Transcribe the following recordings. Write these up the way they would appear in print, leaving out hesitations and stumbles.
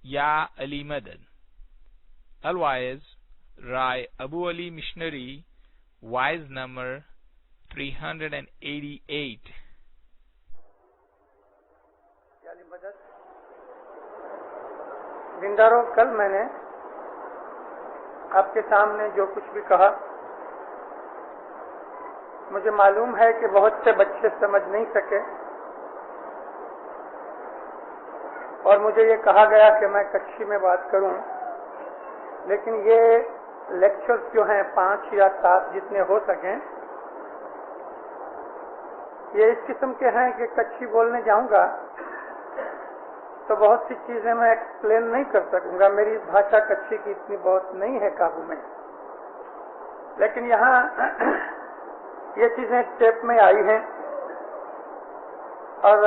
یا علی مدد. Otherwise, Rai Abu Ali Missionary, wise number 388. دینداروں، کل میں نے آپ کے سامنے جو کچھ بھی کہا، مجھے معلوم ہے کہ بہت سے بچے سمجھ نہیں سکے، اور مجھے یہ کہا گیا کہ میں کچھی میں بات کروں، لیکن یہ لیکچرز جو ہیں 5 یا 7 جتنے ہو سکیں، یہ اس قسم کے ہیں کہ کچھی بولنے جاؤں گا تو بہت سی چیزیں میں ایکسپلین نہیں کر سکوں گا. میری بھاشا کچھی کی اتنی بہت نہیں ہے قابو میں، لیکن یہاں یہ چیزیں ٹیپ میں آئی ہیں، اور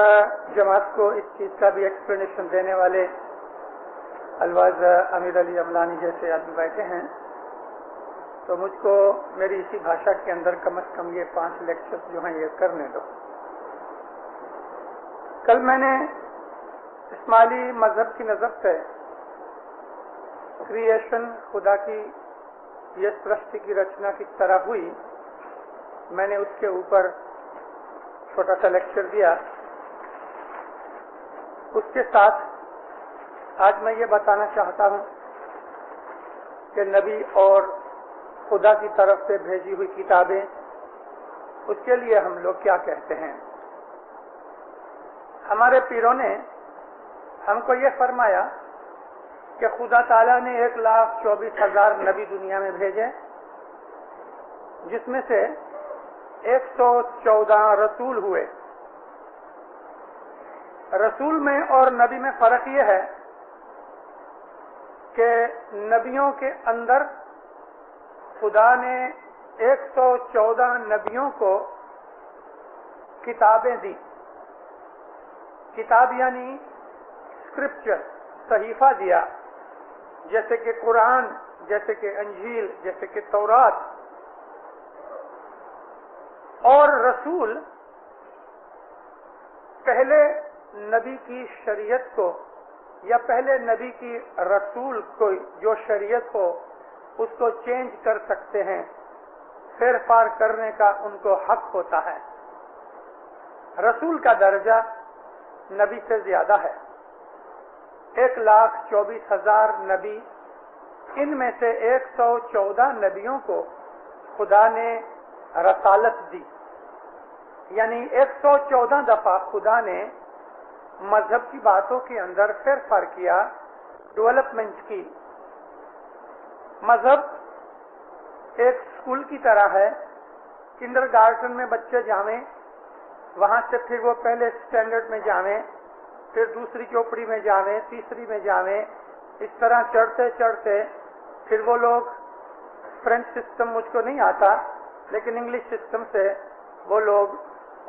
جماعت کو اس چیز کا بھی ایکسپلینیشن دینے والے الواز امیر علی املانی جیسے آدمی بیٹھے ہیں، تو مجھ کو میری اسی بھاشا کے اندر کم از کم یہ 5 لیکچرز جو ہیں یہ کرنے دو. کل میں نے اسماعیلی مذہب کی نظر سے کریشن، خدا کی یہ سرشٹی کی رچنا کس طرح ہوئی، میں نے اس کے اوپر چھوٹا سا لیکچر دیا. اس کے ساتھ آج میں یہ بتانا چاہتا ہوں کہ نبی اور خدا کی طرف سے بھیجی ہوئی کتابیں، اس کے لیے ہم لوگ کیا کہتے ہیں. ہمارے پیروں نے ہم کو یہ فرمایا کہ خدا تعالیٰ نے 1,24,000 نبی دنیا میں بھیجے، جس میں سے 114 رسول ہوئے. رسول میں اور نبی میں فرق یہ ہے کہ نبیوں کے اندر خدا نے 114 نبیوں کو کتابیں دی. کتاب یعنی اسکرپچر، صحیفہ دیا، جیسے کہ قرآن، جیسے کہ انجیل، جیسے کہ تورات. اور رسول پہلے نبی کی شریعت کو، یا پہلے نبی کی رسول کو جو شریعت ہو اس کو چینج کر سکتے ہیں، پھیر پھار کرنے کا ان کو حق ہوتا ہے. رسول کا درجہ نبی سے زیادہ ہے. 1,24,000 نبی، ان میں سے 114 نبیوں کو خدا نے رسالت دی، یعنی 114 دفعہ خدا نے مذہب کی باتوں کے اندر پھیر پھار کیا، ڈیولپمنٹ کی. مذہب ایک اسکول کی طرح ہے. کنڈر گارڈن میں بچے جاویں، وہاں سے پھر وہ پہلے اسٹینڈرڈ میں جاویں، پھر دوسری چوپڑی میں جاویں، تیسری میں جاویں، اس طرح چڑھتے چڑھتے پھر وہ لوگ، فرنچ سسٹم مجھ کو نہیں آتا لیکن انگلش سسٹم سے وہ لوگ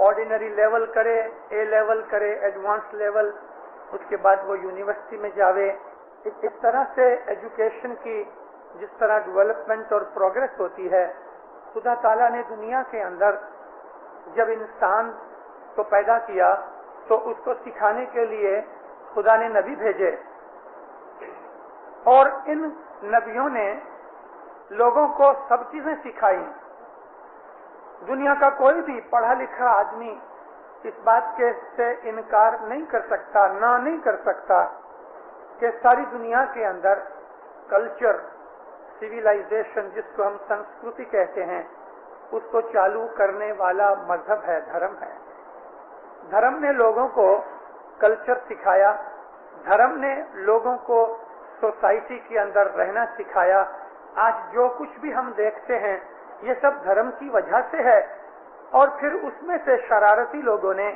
آرڈینری لیول کرے، اے لیول کرے، ایڈوانس لیول، اس کے بعد وہ یونیورسٹی میں جاوے. اس طرح سے ایجوکیشن کی جس طرح ڈیولپمنٹ اور پروگرس ہوتی ہے، خدا تعالیٰ نے دنیا کے اندر جب انسان کو پیدا کیا تو اس کو سکھانے کے لیے خدا نے نبی بھیجے، اور ان نبیوں نے لوگوں کو سب چیزیں سکھائی. دنیا کا کوئی بھی پڑھا لکھا آدمی اس بات کے سے انکار نہیں کر سکتا، نہ نہیں کر سکتا کہ ساری دنیا کے اندر کلچر، سویلائزیشن جس کو ہم سنسکرتی کہتے ہیں، اس کو چالو کرنے والا مذہب ہے، دھرم ہے. دھرم نے لوگوں کو کلچر سکھایا، دھرم نے لوگوں کو سوسائٹی کے اندر رہنا سکھایا. آج جو کچھ بھی ہم دیکھتے ہیں یہ سب دھرم کی وجہ سے ہے. اور پھر اس میں سے شرارتی لوگوں نے،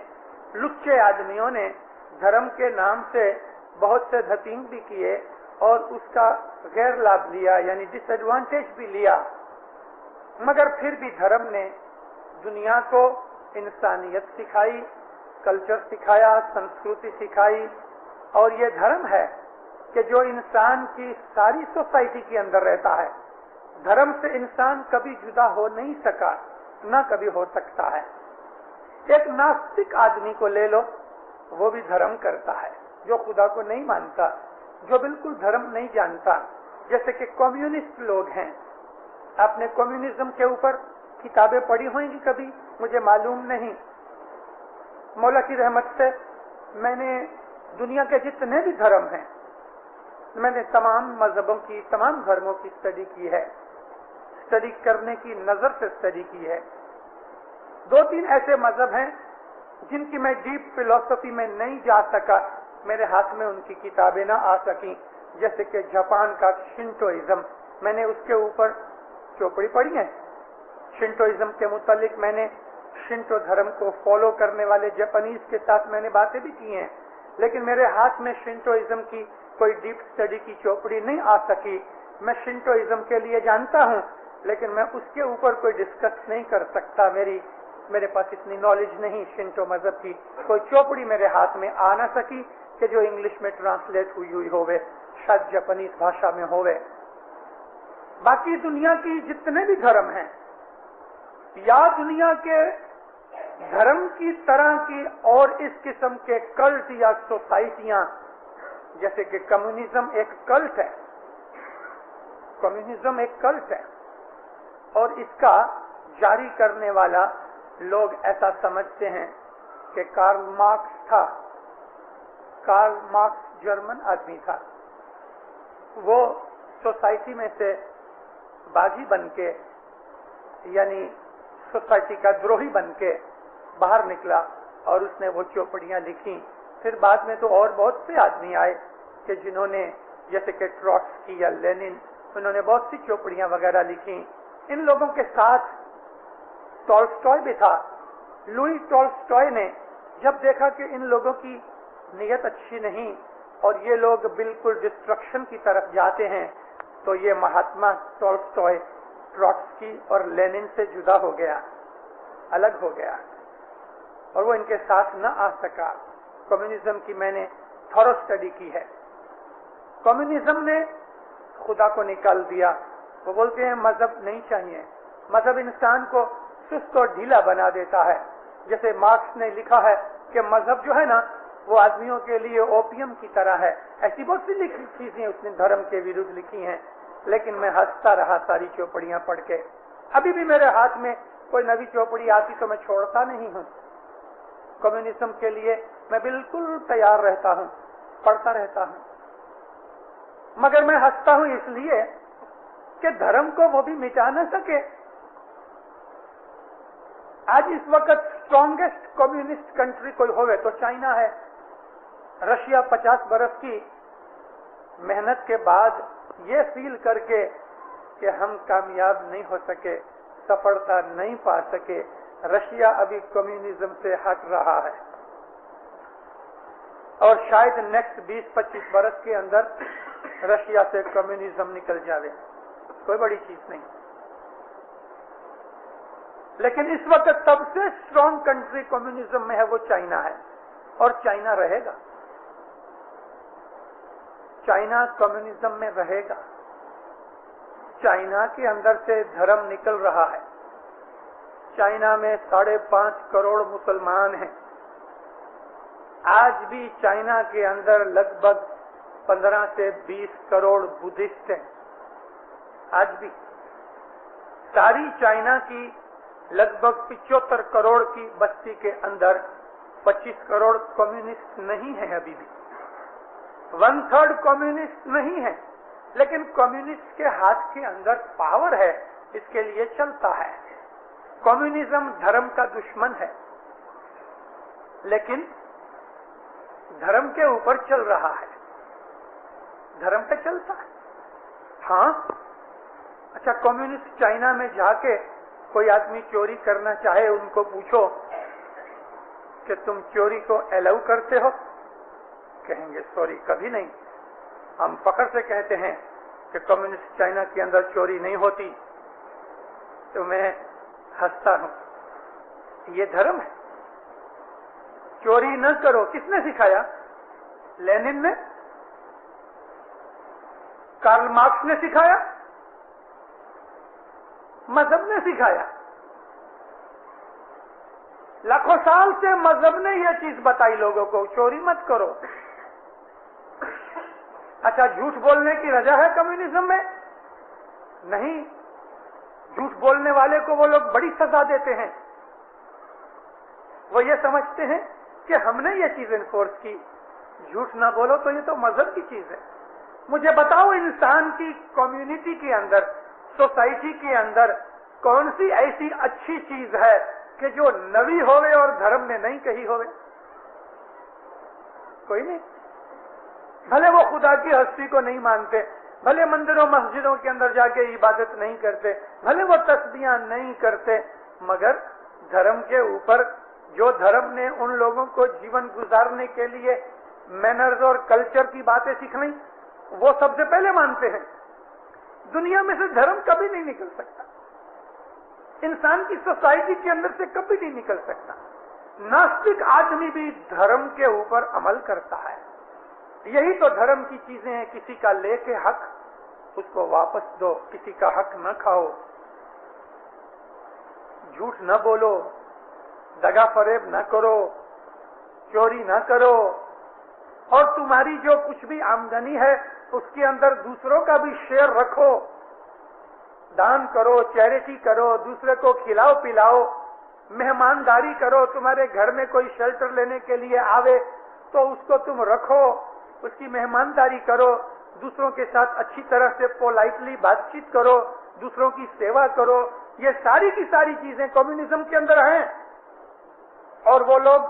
لچے آدمیوں نے دھرم کے نام سے بہت سے دھتینگ بھی کیے اور اس کا غیر لابھ لیا، یعنی ڈس ایڈوانٹیج بھی لیا. مگر پھر بھی دھرم نے دنیا کو انسانیت سکھائی، کلچر سکھایا، سنسکرتی سکھائی. اور یہ دھرم ہے کہ جو انسان کی ساری سوسائٹی کے اندر رہتا ہے. دھرم سے انسان کبھی جدا ہو نہیں سکا، نہ کبھی ہو سکتا ہے. ایک ناستک آدمی کو لے لو، وہ بھی دھرم کرتا ہے، جو خدا کو نہیں مانتا. जो बिल्कुल धर्म नहीं जानता, जैसे कि कम्युनिस्ट लोग हैं। आपने कम्युनिज्म के ऊपर किताबें पढ़ी होंगी कभी, मुझे मालूम नहीं। मौला की रहमत से मैंने दुनिया के जितने भी धर्म हैं, मैंने तमाम मजहबों की, तमाम धर्मों की स्टडी की है। स्टडी करने की नजर से स्टडी की है। 2-3 ऐसे मजहब हैं जिनकी मैं डीप फिलॉसफी में नहीं जा सका, मेरे हाथ में उनकी किताबें ना आ सकी। जैसे कि जापान का शिंटोइज्म, मैंने उसके ऊपर चौपड़ी पढ़ी है। शिंटोइज्म के मुतालिक मैंने शिंटो धर्म को फॉलो करने वाले जापानीज के साथ मैंने बातें भी की हैं, लेकिन मेरे हाथ में शिंटोइज्म की कोई डीप स्टडी की चौपड़ी नहीं आ सकी। मैं शिंटोइज्म के लिए जानता हूं, लेकिन मैं उसके ऊपर कोई डिस्कस नहीं कर सकता। मेरे पास इतनी नॉलेज नहीं शिंटो मजहब की। कोई चौपड़ी मेरे हाथ में आ ना सकी कि जो इंग्लिश में ट्रांसलेट हुई होवे, शायद जापानीज भाषा में होवे। बाकी दुनिया की जितने भी धर्म हैं, या दुनिया के धर्म की तरह की और इस किस्म के कल्ट या सोसाइटियां, जैसे कि कम्युनिज्म एक कल्ट है। कम्युनिज्म एक कल्ट है और इसका जारी करने वाला लोग ऐसा समझते हैं कि कार्ल मार्क्स था। कार्ल मार्क्स जर्मन आदमी था। वो सोसाइटी में से बागी बनके, यानी सोसाइटी का द्रोही बनके बाहर निकला और उसने वो चौपड़ियां लिखी। फिर बाद में तो और बहुत से आदमी आए कि जिन्होंने, जैसे कि ट्रॉट्स्की या लेनिन, उन्होंने बहुत सी चौपड़ियां वगैरह लिखी। इन लोगों के साथ टॉल्स्टॉय भी था। लुई टॉल्स्टॉय ने जब देखा कि इन लोगों की नीयत अच्छी नहीं और ये लोग बिल्कुल डिस्ट्रक्शन की तरफ जाते हैं, तो ये महात्मा टॉल्स्टॉय ट्रॉट्स्की और लेनिन से जुदा हो गया, अलग हो गया और वो इनके साथ न आ सका। कम्युनिज्म की मैंने थॉरो स्टडी की है। कम्युनिज्म ने खुदा को निकाल दिया। वो बोलते हैं मजहब नहीं चाहिए, मजहब इंसान को सुस्त और ढीला बना देता है। जैसे मार्क्स ने लिखा है कि मजहब जो है ना, वो आदमियों के लिए ओपियम की तरह है। ऐसी बहुत सी लिखी चीजें उसने धर्म के विरुद्ध लिखी हैं, लेकिन मैं हंसता रहा सारी चौपड़ियां पढ़ के। अभी भी मेरे हाथ में कोई नवी चौपड़ी आती तो मैं छोड़ता नहीं हूं। कम्युनिज्म के लिए मैं बिल्कुल तैयार रहता हूं, पढ़ता रहता हूं, मगर मैं हंसता हूं इसलिए कि धर्म को वो भी मिटा न सके। आज इस वक्त स्ट्रॉन्गेस्ट कम्युनिस्ट कंट्री कोई होवे तो चाइना है। रशिया 50 बरस की मेहनत के बाद ये फील करके कि हम कामयाब नहीं हो सके, सफलता नहीं पा सके, रशिया अभी कम्युनिज्म से हट रहा है और शायद नेक्स्ट 20-25 बरस के अंदर रशिया से कम्युनिज्म निकल जावे। कोई बड़ी चीज नहीं। लेकिन इस वक्त सबसे स्ट्रॉन्ग कंट्री कम्युनिज्म में है वो चाइना है और चाइना रहेगा। चाइना कम्युनिज्म में रहेगा। चाइना के अंदर से धर्म निकल रहा है। चाइना में 5.5 करोड़ मुसलमान हैं। आज भी चाइना के अंदर लगभग 15 से 20 करोड़ बुद्धिस्ट हैं। आज भी सारी चाइना की लगभग 75 करोड़ की बस्ती के अंदर 25 करोड़ कम्युनिस्ट नहीं है। अभी भी 1/3 कम्युनिस्ट नहीं है, लेकिन कम्युनिस्ट के हाथ के अंदर पावर है, इसके लिए चलता है। कम्युनिज्म धर्म का दुश्मन है, लेकिन धर्म के ऊपर चल रहा है, धर्म पे चलता है। हाँ, अच्छा, कम्युनिस्ट चाइना में जाके कोई आदमी चोरी करना चाहे, उनको पूछो कि तुम चोरी को अलाउ करते हो? कहेंगे सॉरी, कभी नहीं। हम फख्र से कहते हैं कि कम्युनिस्ट चाइना के अंदर चोरी नहीं होती। तो मैं हंसता हूं, ये धर्म है। चोरी न करो, किसने सिखाया? लेनिन ने? कार्ल मार्क्स ने सिखाया? मजहब ने सिखाया? लाखों साल से मजहब ने यह चीज बताई लोगों को, चोरी मत करो। अच्छा, झूठ बोलने की रजा है कम्युनिज्म में? नहीं, झूठ बोलने वाले को वो लोग बड़ी सजा देते हैं। वो ये समझते हैं कि हमने ये चीज इन्फोर्स की, झूठ ना बोलो तो ये तो मजहब की चीज है। मुझे बताओ, इंसान की कम्युनिटी के अंदर, सोसाइटी के अंदर कौन सी ऐसी अच्छी चीज है कि जो नवी होवे और धर्म ने नहीं कही होवे? कोई नहीं। भले वो खुदा की हस्ती को नहीं मानते, भले मंदिरों मस्जिदों के अंदर जाके इबादत नहीं करते, भले वो तस्बीहां नहीं करते, मगर धर्म के ऊपर जो धर्म ने उन लोगों को जीवन गुजारने के लिए मैनर्स और कल्चर की बातें सिखाई, वो सबसे पहले मानते हैं। दुनिया में से धर्म कभी नहीं निकल सकता, इंसान की सोसाइटी के अंदर से कभी नहीं निकल सकता। नास्तिक आदमी भी धर्म के ऊपर अमल करता है। यही तो धर्म की चीजें हैं। किसी का लेके हक उसको वापस दो, किसी का हक न खाओ, झूठ न बोलो, दगा फरेब न करो, चोरी न करो, और तुम्हारी जो कुछ भी आमदनी है उसके अंदर दूसरों का भी शेयर रखो, दान करो, चैरिटी करो, दूसरे को खिलाओ पिलाओ, मेहमानदारी करो। तुम्हारे घर में कोई शेल्टर लेने के लिए आवे तो उसको तुम रखो, उसकी मेहमानदारी करो, दूसरों के साथ अच्छी तरह से पोलाइटली बातचीत करो, दूसरों की सेवा करो। ये सारी की सारी चीजें कम्युनिज्म के अंदर हैं। और वो लोग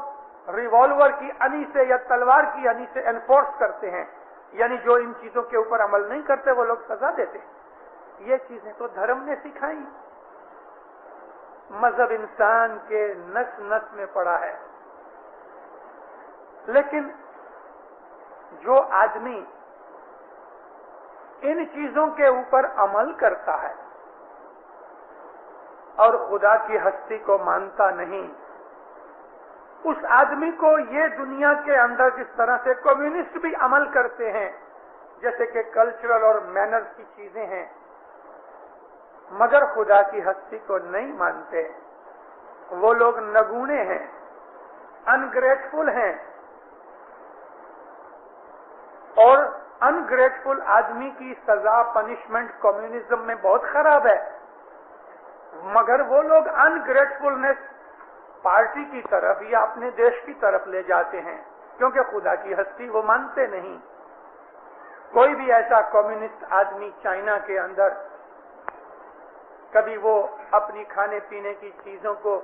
रिवॉल्वर की अनी से या तलवार की अनी से एनफोर्स करते हैं, यानी जो इन चीजों के ऊपर अमल नहीं करते वो लोग सजा देते हैं। ये चीजें तो धर्म ने सिखाई। मजहब इंसान के नस नस में पड़ा है। लेकिन जो आदमी इन चीजों के ऊपर अमल करता है और खुदा की हस्ती को मानता नहीं, उस आदमी को ये दुनिया के अंदर जिस तरह से कम्युनिस्ट भी अमल करते हैं, जैसे कि कल्चरल और मैनर्स की चीजें हैं, मगर खुदा की हस्ती को नहीं मानते, वो लोग नगूणे हैं, अनग्रेटफुल हैं। और अनग्रेटफुल आदमी की सजा, पनिशमेंट कम्युनिज्म में बहुत खराब है। मगर वो लोग अनग्रेटफुलनेस पार्टी की तरफ या अपने देश की तरफ ले जाते हैं, क्योंकि खुदा की हस्ती वो मानते नहीं। कोई भी ऐसा कम्युनिस्ट आदमी चाइना के अंदर कभी वो अपनी खाने पीने की चीजों को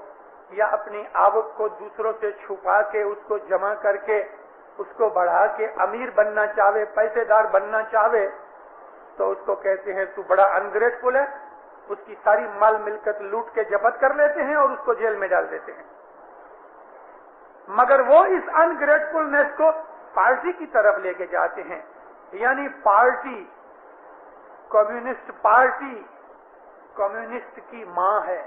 या अपनी आवक को दूसरों से छुपा के उसको जमा करके उसको बढ़ा के अमीर बनना चाहे, पैसेदार बनना चाहे, तो उसको कहते हैं तू बड़ा अनग्रेटफुल है। उसकी सारी माल मिलकत लूट के जब्त कर लेते हैं और उसको जेल में डाल देते हैं। मगर वो इस अनग्रेटफुलनेस को पार्टी की तरफ लेके जाते हैं, यानी पार्टी, कम्युनिस्ट पार्टी कम्युनिस्ट की मां है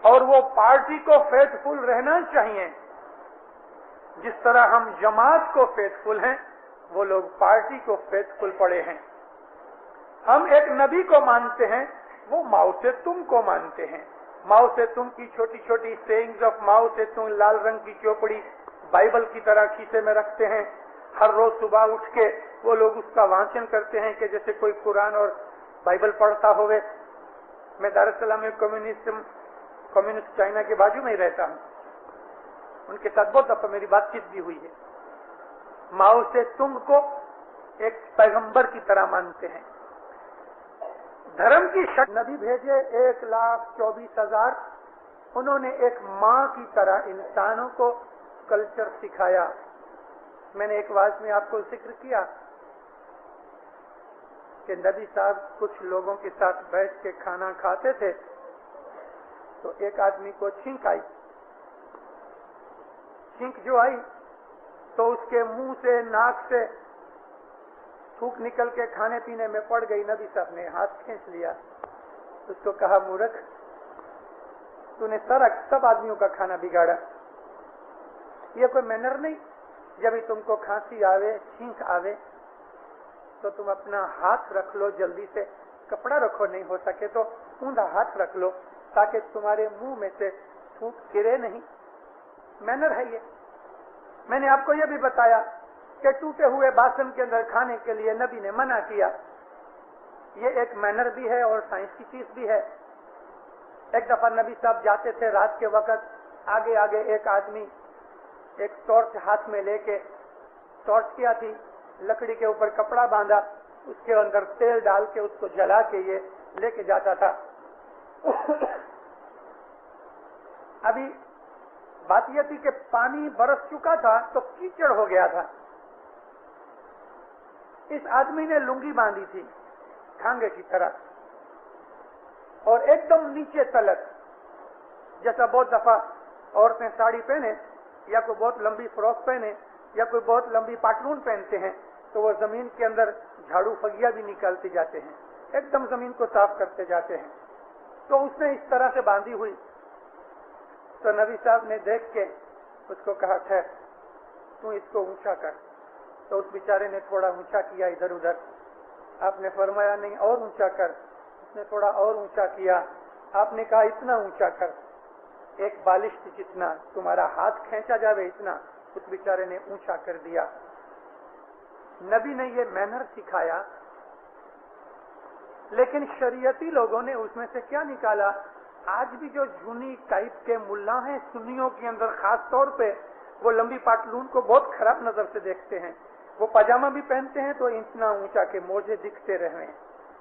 और वो पार्टी को फेथफुल रहना चाहिए। जिस तरह हम जमात को फेथफुल हैं, वो लोग पार्टी को फेथफुल पड़े हैं। हम एक नबी को मानते हैं, वो माओ से तुम को मानते हैं। माओ से तुम की छोटी छोटी सेइंग्स ऑफ माओ से तुम लाल रंग की चौपड़ी बाइबल की तरह खीसे में रखते हैं। हर रोज सुबह उठ के वो लोग उसका वाचन करते हैं कि जैसे कोई कुरान और बाइबल पढ़ता होवे। मैं दार एस सलाम में कम्युनिस्ट चाइना के बाजू में ही रहता हूँ, उनके साथ बहुत दफा मेरी बातचीत भी हुई है। माओ से तुम को एक पैगंबर की तरह मानते हैं। धर्म की शक्ति नबी भेजे 1,24,000, उन्होंने एक माँ की तरह इंसानों को कल्चर सिखाया। मैंने एक वाज में आपको जिक्र किया कि नबी साहब कुछ लोगों के साथ बैठ के खाना खाते थे, तो एक आदमी को छींक आई। छींक जो आई तो उसके मुंह से, नाक से थूक निकल के खाने पीने में पड़ गई। नबी साहब ने हाथ खींच लिया, उसको कहा मूर्ख, तूने सब आदमियों का खाना बिगाड़ा। ये कोई मैनर नहीं। जब भी तुमको खांसी आवे, छींक आवे, तो तुम अपना हाथ रख लो, जल्दी से कपड़ा रखो, नहीं हो सके तो ऊंधा हाथ रख लो ताकि तुम्हारे मुंह में से थूक गिरे नहीं। मैनर है ये। मैंने आपको ये भी बताया کہ ٹوٹے ہوئے باسن کے اندر کھانے کے لیے نبی نے منع کیا. یہ ایک مینر بھی ہے اور سائنس کی چیز بھی ہے. ایک دفعہ نبی صاحب جاتے تھے رات کے وقت, آگے آگے ایک آدمی ایک ٹارچ ہاتھ میں لے کے, ٹارچ کیا تھی, لکڑی کے اوپر کپڑا باندھا, اس کے اندر تیل ڈال کے اس کو جلا کے یہ لے کے جاتا تھا. ابھی بات یہ تھی کہ پانی برس چکا تھا تو کیچڑ ہو گیا تھا. اس آدمی نے لنگی باندھی تھی کھانگے کی طرح, اور ایک دم نیچے تلک, جیسا بہت دفعہ عورتیں ساڑی پہنے یا کوئی بہت لمبی فراک پہنے یا کوئی بہت لمبی پاٹلون پہنتے ہیں تو وہ زمین کے اندر جھاڑو فگیا بھی نکالتے جاتے ہیں, ایک دم زمین کو صاف کرتے جاتے ہیں. تو اس نے اس طرح سے باندھی ہوئی. تو نبی صاحب نے دیکھ کے اس کو کہا ٹھہر, تو اس کو اونچا کر. تو اس بیچارے نے تھوڑا اونچا کیا ادھر ادھر. آپ نے فرمایا نہیں اور اونچا کر. اس نے تھوڑا اور اونچا کیا. آپ نے کہا اتنا اونچا کر, ایک بالش جتنا تمہارا ہاتھ کھینچا جاوے اتنا. اس بیچارے نے اونچا کر دیا. نبی نے یہ مینر سکھایا, لیکن شریعتی لوگوں نے اس میں سے کیا نکالا. آج بھی جو جھونی ٹائپ کے ملا ہیں سنیوں کے اندر خاص طور پہ, وہ لمبی پاٹلون کو بہت خراب نظر سے دیکھتے ہیں. وہ پاجامہ بھی پہنتے ہیں تو اتنا اونچا کہ موجے دکھتے رہے,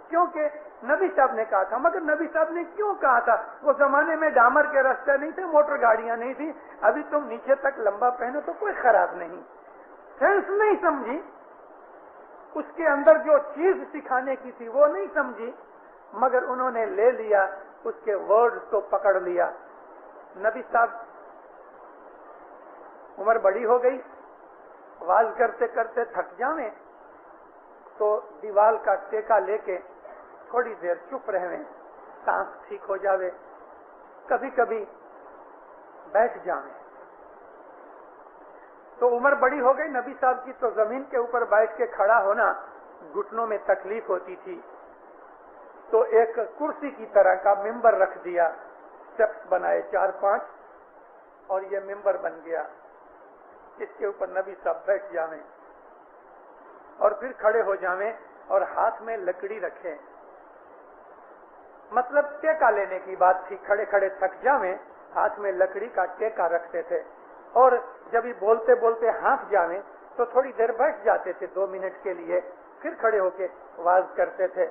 کیونکہ نبی صاحب نے کہا تھا. مگر نبی صاحب نے کیوں کہا تھا؟ وہ زمانے میں ڈامر کے راستے نہیں تھے, موٹر گاڑیاں نہیں تھی. ابھی تم نیچے تک لمبا پہنو تو کوئی خراب نہیں. سینس نہیں سمجھی, اس کے اندر جو چیز سکھانے کی تھی وہ نہیں سمجھی, مگر انہوں نے لے لیا, اس کے ورڈ کو پکڑ لیا. نبی صاحب عمر بڑی ہو گئی, واز کرتے کرتے تھک جاویں تو دیوال کا ٹیکا لے کے تھوڑی دیر چپ رہیں, سانس ٹھیک ہو جاوے, کبھی کبھی بیٹھ جاویں. تو عمر بڑی ہو گئی نبی صاحب کی, تو زمین کے اوپر بیٹھ کے کھڑا ہونا گھٹنوں میں تکلیف ہوتی تھی. تو ایک کرسی کی طرح کا ممبر رکھ دیا, اسٹیپس بنائے 4-5, اور یہ ممبر بن گیا. اس کے اوپر نبی صاحب بیٹھ جاویں اور پھر کھڑے ہو جاویں اور ہاتھ میں لکڑی رکھیں. مطلب ٹیکا لینے کی بات تھی. کھڑے کھڑے تھک جاویں, ہاتھ میں لکڑی کا ٹیکا رکھتے تھے, اور جب ہی بولتے بولتے ہانف جاویں تو تھوڑی دیر بیٹھ جاتے تھے 2 منٹ کے لیے, پھر کھڑے ہو کے واز کرتے تھے.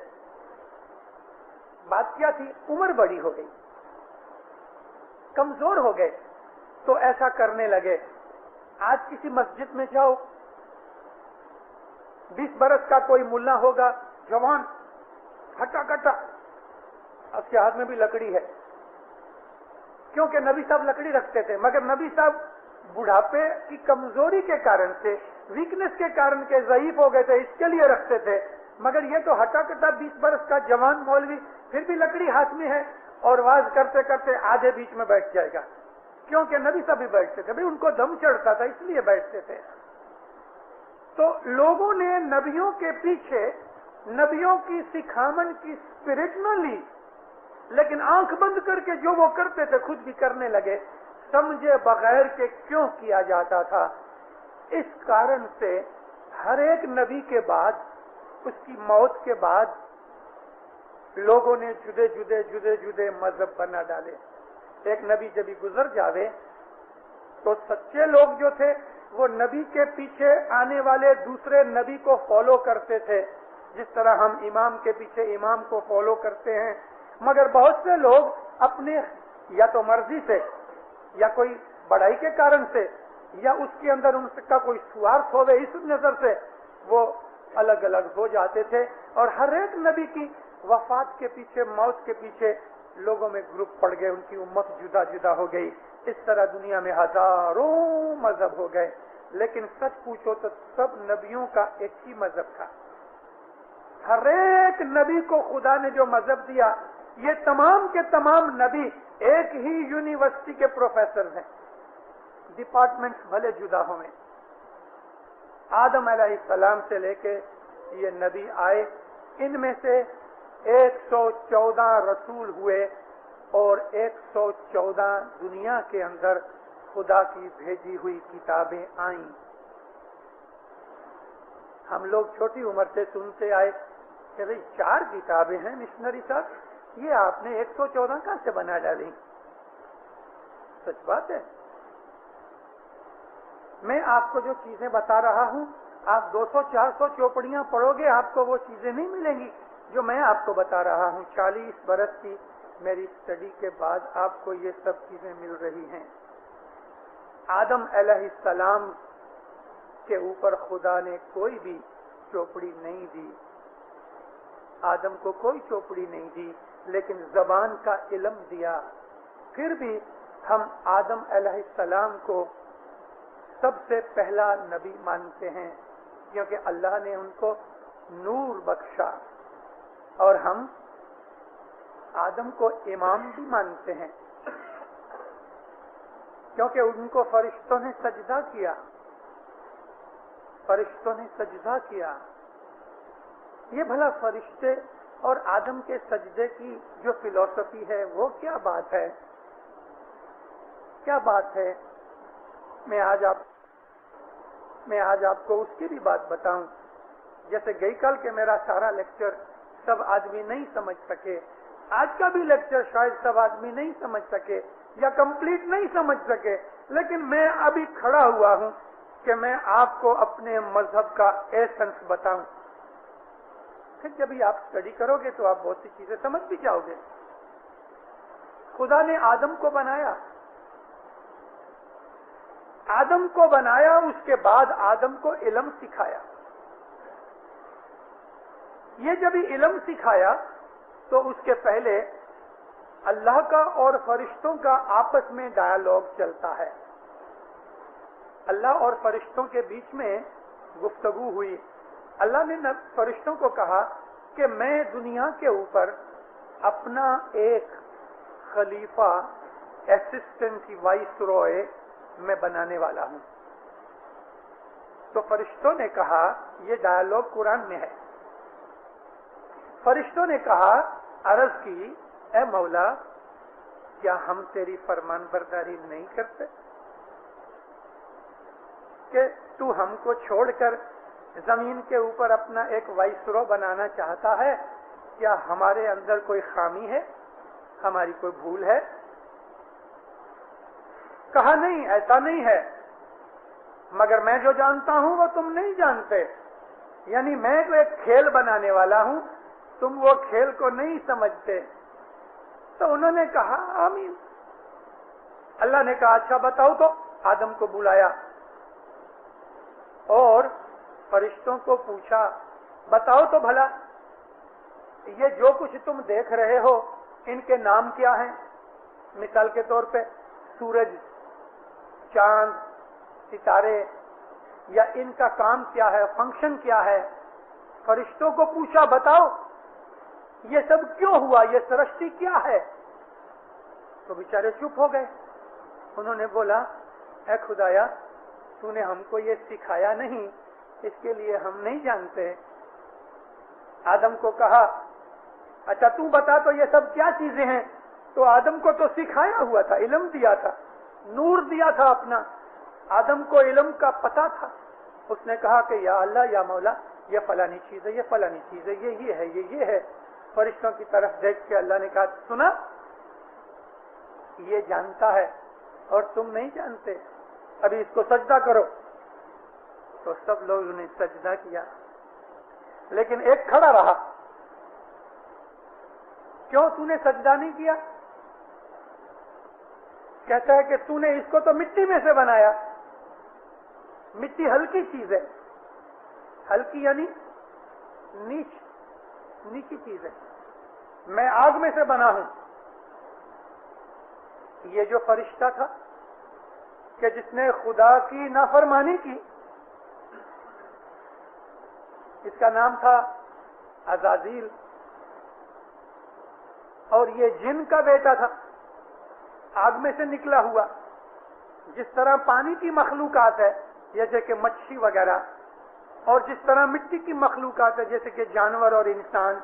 بات کیا تھی؟ عمر بڑی ہو گئی, کمزور ہو گئے, تو ایسا کرنے لگے. آج کسی مسجد میں جاؤ, 20 برس کا کوئی ملا ہوگا, جوان, ہٹا کٹا, اب کے ہاتھ میں بھی لکڑی ہے, کیونکہ نبی صاحب لکڑی رکھتے تھے. مگر نبی صاحب بڑھاپے کی کمزوری کے کارن سے, ویکنس کے کارن کے ضعیف ہو گئے تھے, اس کے لیے رکھتے تھے. مگر یہ تو ہٹا کٹا 20 برس کا جوان مولوی پھر بھی لکڑی ہاتھ میں ہے, اور واز کرتے کرتے آدھے بیچ میں بیٹھ جائے گا, کیونکہ نبی صاحب بھی بیٹھتے تھے. بھائی ان کو دم چڑھتا تھا اس لیے بیٹھتے تھے. تو لوگوں نے نبیوں کے پیچھے نبیوں کی سکھامن کی اسپرٹ نہ لی, لیکن آنکھ بند کر کے جو وہ کرتے تھے خود بھی کرنے لگے, سمجھے بغیر کہ کیوں کیا جاتا تھا. اس کارن سے ہر ایک نبی کے بعد, اس کی موت کے بعد, لوگوں نے جدے جدے جدے جدے مذہب بنا ڈالے. ایک نبی جب ہی گزر جاوے تو سچے لوگ جو تھے وہ نبی کے پیچھے آنے والے دوسرے نبی کو فالو کرتے تھے, جس طرح ہم امام کے پیچھے امام کو فالو کرتے ہیں. مگر بہت سے لوگ اپنے یا تو مرضی سے یا کوئی بڑائی کے کارن سے یا اس کے اندر ان کا کوئی سوارتھ ہوئے, اس نظر سے وہ الگ الگ ہو جاتے تھے. اور ہر ایک نبی کی وفات کے پیچھے, موت کے پیچھے لوگوں میں گروپ پڑ گئے, ان کی امت جدا جدا ہو گئی. اس طرح دنیا میں ہزاروں مذہب ہو گئے, لیکن سچ پوچھو تو سب نبیوں کا ایک ہی مذہب تھا. ہر ایک نبی کو خدا نے جو مذہب دیا, یہ تمام کے تمام نبی ایک ہی یونیورسٹی کے پروفیسر ہیں, ڈپارٹمنٹس بھلے جدا ہوئے. آدم علیہ السلام سے لے کے یہ نبی آئے, ان میں سے 114 رسول ہوئے اور 114 دنیا کے اندر خدا کی بھیجی ہوئی کتابیں آئیں. ہم لوگ چھوٹی عمر سے سنتے آئے کہ بھئی 4 کتابیں ہیں مشنری صاحب, یہ آپ نے 114 کہاں سے بنا ڈالی؟ سچ بات ہے. میں آپ کو جو چیزیں بتا رہا ہوں, آپ 200-400 چوپڑیاں پڑھو گے, آپ کو وہ چیزیں نہیں ملیں گی جو میں آپ کو بتا رہا ہوں. 40 برس کی میری اسٹڈی کے بعد آپ کو یہ سب چیزیں مل رہی ہیں. آدم علیہ السلام کے اوپر خدا نے کوئی بھی چوپڑی نہیں دی, آدم کو کوئی چوپڑی نہیں دی, لیکن زبان کا علم دیا. پھر بھی ہم آدم علیہ السلام کو سب سے پہلا نبی مانتے ہیں, کیونکہ اللہ نے ان کو نور بخشا, اور ہم آدم کو امام بھی مانتے ہیں کیونکہ ان کو فرشتوں نے سجدہ کیا. فرشتوں نے سجدہ کیا. یہ بھلا فرشتے اور آدم کے سجدے کی جو فلسفی ہے وہ کیا بات ہے؟ کیا بات ہے؟ میں آج آپ کو اس کی بھی بات بتاؤں. جیسے گئی کل کے میرا سارا لیکچر سب آدمی نہیں سمجھ سکے, آج کا بھی لیکچر شاید سب آدمی نہیں سمجھ سکے یا کمپلیٹ نہیں سمجھ سکے, لیکن میں ابھی کھڑا ہوا ہوں کہ میں آپ کو اپنے مذہب کا ایسنس بتاؤں. پھر جب آپ اسٹڈی کرو گے تو آپ بہت سی چیزیں سمجھ بھی جاؤ گے. خدا نے آدم کو بنایا, آدم کو بنایا, اس کے بعد آدم کو علم سکھایا. یہ جب علم سکھایا تو اس کے پہلے اللہ کا اور فرشتوں کا آپس میں ڈائیلاگ چلتا ہے. اللہ اور فرشتوں کے بیچ میں گفتگو ہوئی. اللہ نے فرشتوں کو کہا کہ میں دنیا کے اوپر اپنا ایک خلیفہ, اسسٹنٹ وائس روئے میں بنانے والا ہوں. تو فرشتوں نے کہا, یہ ڈائیلاگ قرآن میں ہے, فرشتوں نے کہا, عرض کی, اے مولا کیا ہم تیری فرمان برداری نہیں کرتے کہ تو ہم کو چھوڑ کر زمین کے اوپر اپنا ایک وائسرو بنانا چاہتا ہے؟ کیا ہمارے اندر کوئی خامی ہے, ہماری کوئی بھول ہے؟ کہا نہیں, ایسا نہیں ہے, مگر میں جو جانتا ہوں وہ تم نہیں جانتے. یعنی میں تو ایک کھیل بنانے والا ہوں, تم وہ کھیل کو نہیں سمجھتے. تو انہوں نے کہا آمین. اللہ نے کہا اچھا بتاؤ. تو آدم کو بلایا اور فرشتوں کو پوچھا, بتاؤ تو بھلا یہ جو کچھ تم دیکھ رہے ہو ان کے نام کیا ہیں؟ مثال کے طور پہ سورج, چاند, ستارے, یا ان کا کام کیا ہے, فنکشن کیا ہے؟ فرشتوں کو پوچھا بتاؤ یہ سب کیوں ہوا, یہ سرشٹی کیا ہے؟ تو بیچارے چپ ہو گئے. انہوں نے بولا اے خدایا تو نے ہم کو یہ سکھایا نہیں, اس کے لیے ہم نہیں جانتے. آدم کو کہا اچھا تو بتا تو یہ سب کیا چیزیں ہیں؟ تو آدم کو تو سکھایا ہوا تھا, علم دیا تھا, نور دیا تھا اپنا. آدم کو علم کا پتہ تھا. اس نے کہا کہ یا اللہ یا مولا یہ فلانی چیز ہے, یہ فلانی چیز ہے, یہ ہے, یہ ہے. فرشتوں کی طرف دیکھ کے اللہ نے کہا سنا, یہ جانتا ہے اور تم نہیں جانتے, ابھی اس کو سجدہ کرو. تو سب لوگوں نے سجدہ کیا, لیکن ایک کھڑا رہا. کیوں تو نے سجدہ نہیں کیا؟ کہتا ہے کہ تو نے اس کو تو مٹی میں سے بنایا. مٹی ہلکی چیز ہے, ہلکی یعنی نیچی چیز ہے. میں آگ میں سے بنا ہوں. یہ جو فرشتہ تھا کہ جس نے خدا کی نافرمانی کی, اس کا نام تھا عزازیل, اور یہ جن کا بیٹا تھا, آگ میں سے نکلا ہوا. جس طرح پانی کی مخلوقات ہے جیسے کہ مچھلی وغیرہ, اور جس طرح مٹی کی مخلوقات ہے جیسے کہ جانور اور انسان,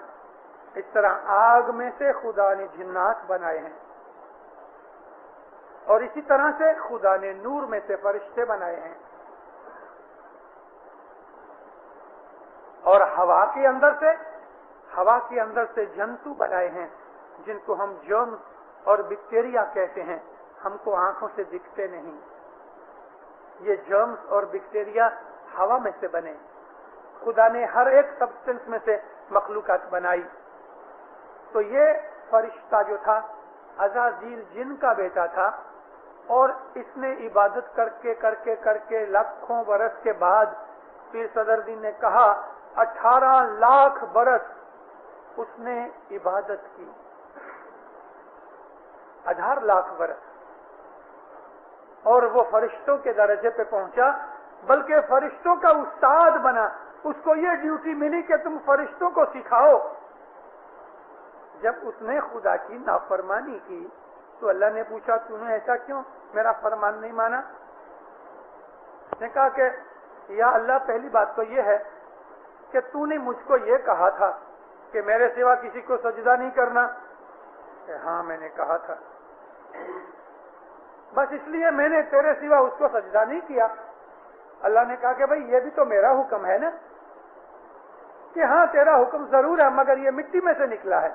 اس طرح آگ میں سے خدا نے جنات بنائے ہیں. اور اسی طرح سے خدا نے نور میں سے فرشتے بنائے ہیں. اور ہوا کے اندر سے جنتو بنائے ہیں جن کو ہم جرمز اور بیکٹیریا کہتے ہیں. ہم کو آنکھوں سے دکھتے نہیں. یہ جرمز اور بیکٹیریا ہوا میں سے بنے. خدا نے ہر ایک سبسٹنس میں سے مخلوقات بنائی. تو یہ فرشتہ جو تھا عزازیل جن کا بیٹا تھا اور اس نے عبادت کر کے لاکھوں برس کے بعد پیر صدر دین نے کہا 18 لاکھ برس اس نے عبادت کی. 18 لاکھ برس اور وہ فرشتوں کے درجے پہ پہنچا بلکہ فرشتوں کا استاد بنا. اس کو یہ ڈیوٹی ملی کہ تم فرشتوں کو سکھاؤ. جب اس نے خدا کی نافرمانی کی تو اللہ نے پوچھا تو نے ایسا کیوں میرا فرمان نہیں مانا؟ اس نے کہا کہ یا اللہ پہلی بات تو یہ ہے کہ تو نے مجھ کو یہ کہا تھا کہ میرے سوا کسی کو سجدہ نہیں کرنا. کہ ہاں میں نے کہا تھا, بس اس لیے میں نے تیرے سوا اس کو سجدہ نہیں کیا. اللہ نے کہا کہ بھئی یہ بھی تو میرا حکم ہے نا. کہ ہاں تیرا حکم ضرور ہے مگر یہ مٹی میں سے نکلا ہے,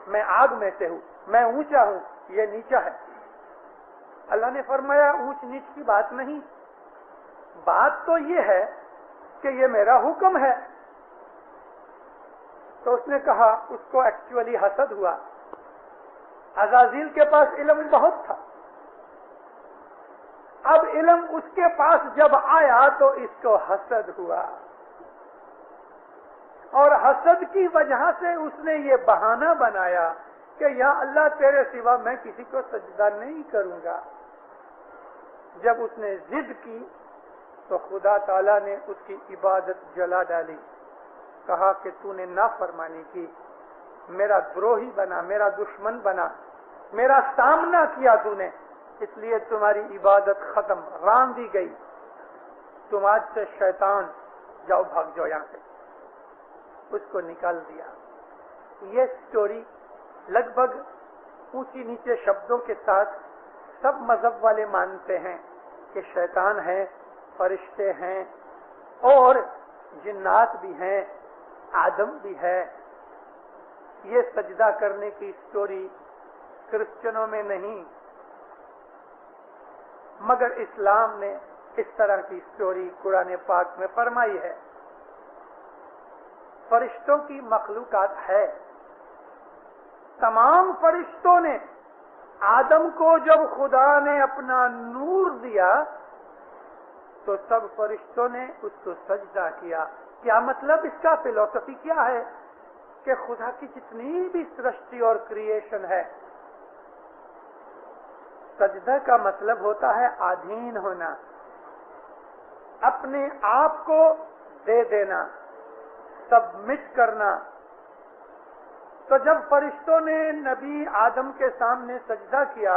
میں آگ میں سے ہوں, میں اونچا ہوں, یہ نیچا ہے. اللہ نے فرمایا اونچ نیچ کی بات نہیں, بات تو یہ ہے کہ یہ میرا حکم ہے. تو اس نے کہا, اس کو ایکچولی حسد ہوا. عزازیل کے پاس علم بہت تھا, اب علم اس کے پاس جب آیا تو اس کو حسد ہوا اور حسد کی وجہ سے اس نے یہ بہانہ بنایا کہ یا اللہ تیرے سوا میں کسی کو سجدہ نہیں کروں گا. جب اس نے ضد کی تو خدا تعالیٰ نے اس کی عبادت جلا ڈالی. کہا کہ تو نے نافرمانی کی, میرا دروہی بنا, میرا دشمن بنا, میرا سامنا کیا تو نے, اس لیے تمہاری عبادت ختم, ران دی گئی. تم آج سے شیطان, جاؤ بھاگ جاؤ یہاں سے. اس کو نکال دیا. یہ سٹوری لگ بھگ اونچی نیچے شبدوں کے ساتھ سب مذہب والے مانتے ہیں کہ شیطان ہے, فرشتے ہیں اور جنات بھی ہیں, آدم بھی ہے. یہ سجدہ کرنے کی سٹوری کرسچنوں میں نہیں, مگر اسلام نے اس طرح کی سٹوری قرآن پاک میں فرمائی ہے. فرشتوں کی مخلوقات ہے. تمام فرشتوں نے آدم کو جب خدا نے اپنا نور دیا تو سب فرشتوں نے اس کو سجدہ کیا. کیا مطلب اس کا فلسفی کیا ہے کہ خدا کی جتنی بھی سرشٹی اور کریشن ہے, سجدہ کا مطلب ہوتا ہے آدھین ہونا, اپنے آپ کو دے دینا, سبمٹ کرنا. تو جب فرشتوں نے نبی آدم کے سامنے سجدہ کیا,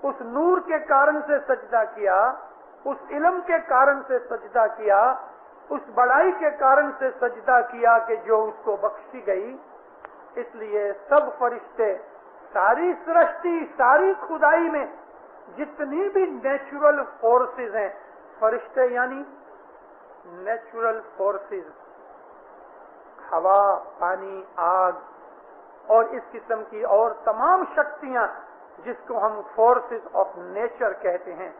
اس نور کے کارن سے سجدہ کیا, اس علم کے کارن سے سجدہ کیا, اس بڑائی کے کارن سے سجدہ کیا کہ جو اس کو بخشی گئی. اس لیے سب فرشتے, ساری سرشٹی, ساری خدائی میں جتنی بھی نیچرل فورسز ہیں, فرشتے یعنی نیچرل فورسز, ہوا, پانی, آگ اور اس قسم کی اور تمام شکتیاں جس کو ہم فورسز آف نیچر کہتے ہیں,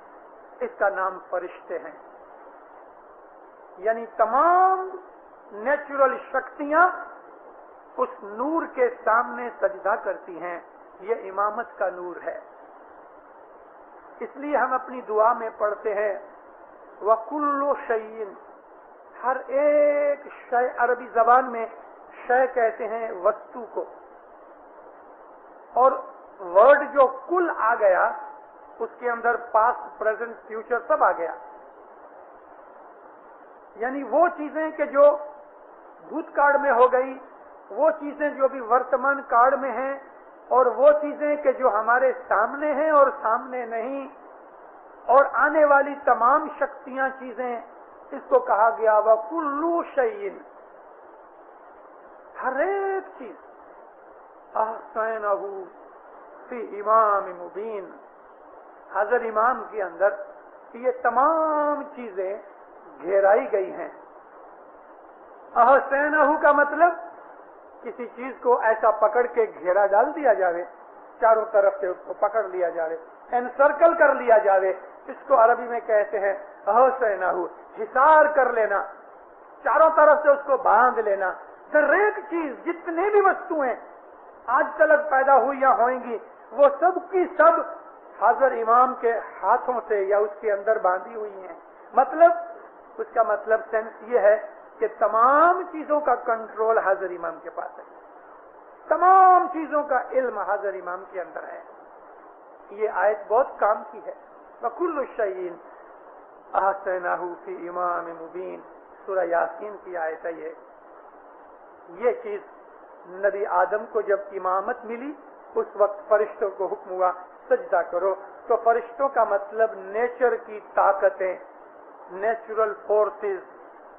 اس کا نام فرشتے ہیں. یعنی تمام نیچرل شکتیاں اس نور کے سامنے سجدہ کرتی ہیں. یہ امامت کا نور ہے. اس لیے ہم اپنی دعا میں پڑھتے ہیں وَكُلُّ شَيْءٍ, ہر ایک شے, عربی زبان میں شے کہتے ہیں وستو کو, اور ورڈ جو کل آ گیا اس کے اندر پاسٹ, پریزنٹ, فیوچر سب آ گیا. یعنی وہ چیزیں کہ جو بھوت کاળ میں ہو گئی, وہ چیزیں جو بھی ورتمان کاળ میں ہیں, اور وہ چیزیں کہ جو ہمارے سامنے ہیں اور سامنے نہیں, اور آنے والی تمام شکتیاں چیزیں, اس کو کہا گیا وَكُلُّ شَيْءٍ, ہر ایک چیز احصینہ فی امام مبین, حضر امام کے اندر یہ تمام چیزیں گھیرائی گئی ہیں. अहसैनहु का मतलब किसी चीज को ऐसा पकड़ के घेरा डाल दिया जावे, चारों तरफ से उसको पकड़ लिया जावे, एनसर्कल कर लिया जावे, इसको अरबी में कहते हैं अहसैनहु, हिसार कर लेना, चारों तरफ से उसको बांध लेना। हर एक चीज, जितने भी वस्तुएं आज तक पैदा हुई या होंगी, वो सब की सब हाजिर इमाम के हाथों से या उसके अंदर बांधी हुई हैं। मतलब उसका मतलब सेंस ये है कि तमाम चीजों का कंट्रोल हाजिर इमाम के पास है, तमाम चीजों का इल्म हाजिर इमाम के अंदर है। ये आयत बहुत काम की है। वकुल्लु शैइन अहसैनहु फी इमाम मुबीन, सूरह यासीन की आयत है ये चीज नबी आदम को जब इमामत मिली, उस वक्त फरिश्तों को हुक्म हुआ सजदा करो। तो फरिश्तों का मतलब नेचर की ताकतें, नेचुरल फोर्सेस,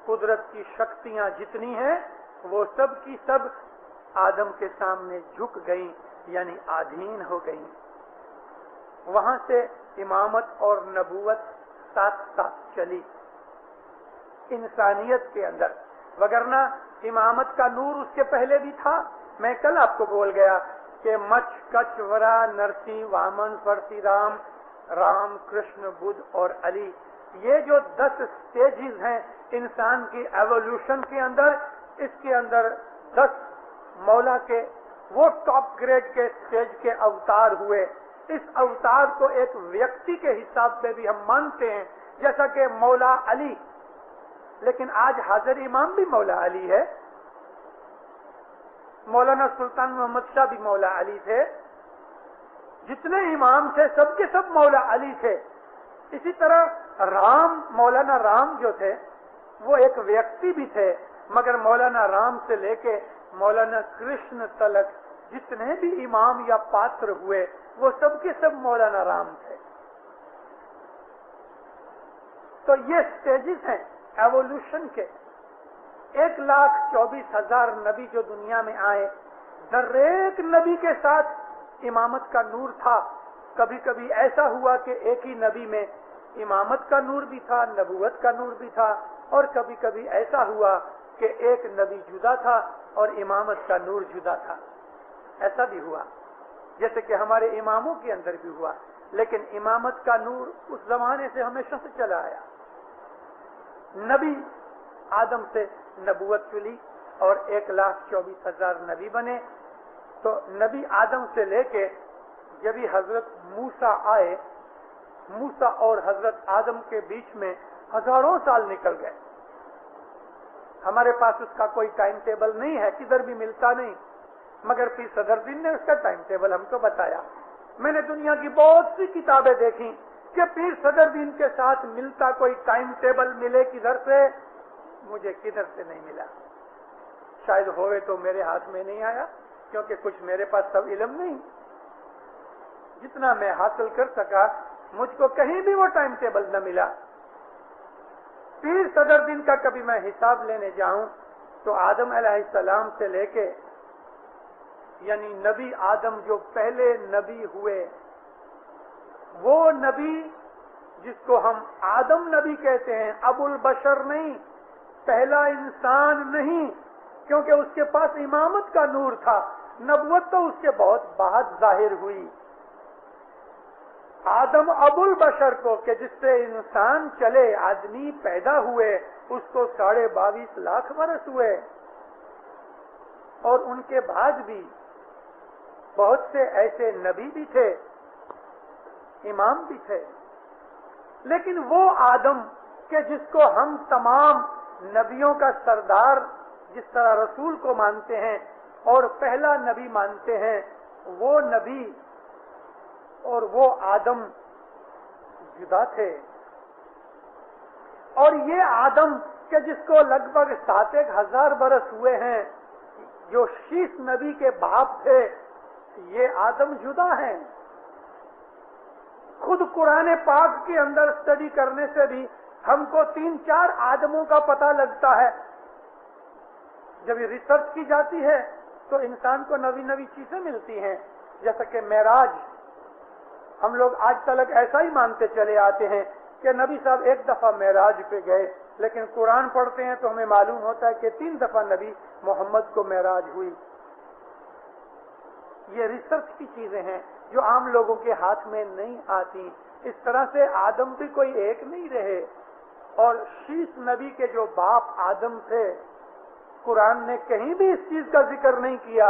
कुदरत की शक्तियां जितनी हैं, वो सब की सब आदम के सामने झुक गईं, यानी अधीन हो गईं। वहां से इमामत और नबूवत साथ साथ चली इंसानियत के अंदर, वगरना इमामत का नूर उसके पहले भी था। मैं कल आपको बोल गया कि मच्छ, कच्छ, वरा, नरसिंह, वामन, परशुराम, राम, कृष्ण, बुद्ध और अली, ये जो 10 स्टेजेस हैं इंसान की एवोल्यूशन के अंदर, इसके अंदर 10 मौला के वो टॉप ग्रेड के स्टेज के अवतार हुए। इस अवतार को एक व्यक्ति के हिसाब से भी हम मानते हैं, जैसा कि मौला अली, लेकिन आज हाजिर इमाम भी मौला अली है, मौलाना सुल्तान मोहम्मद शाह भी मौला अली थे, जितने इमाम थे सबके सब मौला अली थे। इसी तरह राम, मौलाना राम जो थे वो एक व्यक्ति भी थे, मगर मौलाना राम से लेके मौलाना कृष्ण तलक जितने भी इमाम या पात्र हुए वो सबके सब मौलाना राम थे। तो ये स्टेजेस हैं एवोल्यूशन के। 1,24,000 नबी जो दुनिया में आए, हर एक नबी के साथ इमामत का नूर था। कभी कभी ऐसा हुआ कि एक ही नबी में इमामत का नूर भी था, नबूवत का नूर भी था, और कभी कभी ऐसा हुआ कि एक नबी जुदा था और इमामत का नूर जुदा था। ऐसा भी हुआ, जैसे कि हमारे इमामों के अंदर भी हुआ। लेकिन इमामत का नूर उस जमाने से हमेशा से चला आया। नबी आदम से नबूवत चली और 1,24,000 नबी बने। तो नबी आदम से लेके जब भी हजरत मूसा आए, मूसा और हजरत आदम के बीच में हजारों साल निकल गए। हमारे पास उसका कोई टाइम टेबल नहीं है, किधर भी मिलता नहीं, मगर फिर सदरुद्दीन ने उसका टाइम टेबल हमको बताया। मैंने दुनिया की बहुत सी किताबें देखी कि पीर सदरुद्दीन के साथ मिलता कोई टाइम टेबल मिले किधर से, मुझे किधर से नहीं मिला। शायद होवे तो मेरे हाथ में नहीं आया, क्योंकि कुछ मेरे पास सब इल्म नहीं। जितना मैं हासिल कर सका, मुझको कहीं भी वो टाइम टेबल न मिला। पीर सदरुद्दीन का कभी मैं हिसाब लेने जाऊं तो आदम अलैहिस्सलाम से लेके, यानी नबी आदम जो पहले नबी हुए, वो नबी जिसको हम आदम नबी कहते हैं, अबुल बशर नहीं, पहला इंसान नहीं, क्योंकि उसके पास इमामत का नूर था। नबुवत तो उसके बहुत बाद जाहिर हुई। आदम अबुल बशर को, कि जिससे इंसान चले, आदमी पैदा हुए, उसको 22.5 लाख बरस हुए, और उनके बाद भी बहुत से ऐसे नबी भी थे, इमाम भी थे। लेकिन वो आदम के जिसको हम तमाम नबियों का सरदार, जिस तरह रसूल को मानते हैं और पहला नबी मानते हैं, वो नबी और वो आदम जुदा थे। और ये आदम के जिसको लगभग 7,000 बरस हुए हैं, जो शीश नबी के बाप थे, ये आदम जुदा हैं। खुद कुरान पाक के अंदर स्टडी करने से भी हमको 3-4 आदमों का पता लगता है। जब ये रिसर्च की जाती है तो इंसान को नवी नवी चीजें मिलती हैं, जैसा कि मेराज। हम लोग आज तक ऐसा ही मानते चले आते हैं कि नबी साहब एक दफा मेराज पे गए, لیکن قرآن پڑھتے ہیں تو ہمیں معلوم ہوتا ہے کہ 3 دفعہ نبی محمد کو معراج ہوئی. یہ ریسرچ کی چیزیں ہیں جو عام لوگوں کے ہاتھ میں نہیں آتی. اس طرح سے آدم بھی کوئی ایک نہیں رہے، اور شیش نبی کے جو باپ آدم تھے، قرآن نے کہیں بھی اس چیز کا ذکر نہیں کیا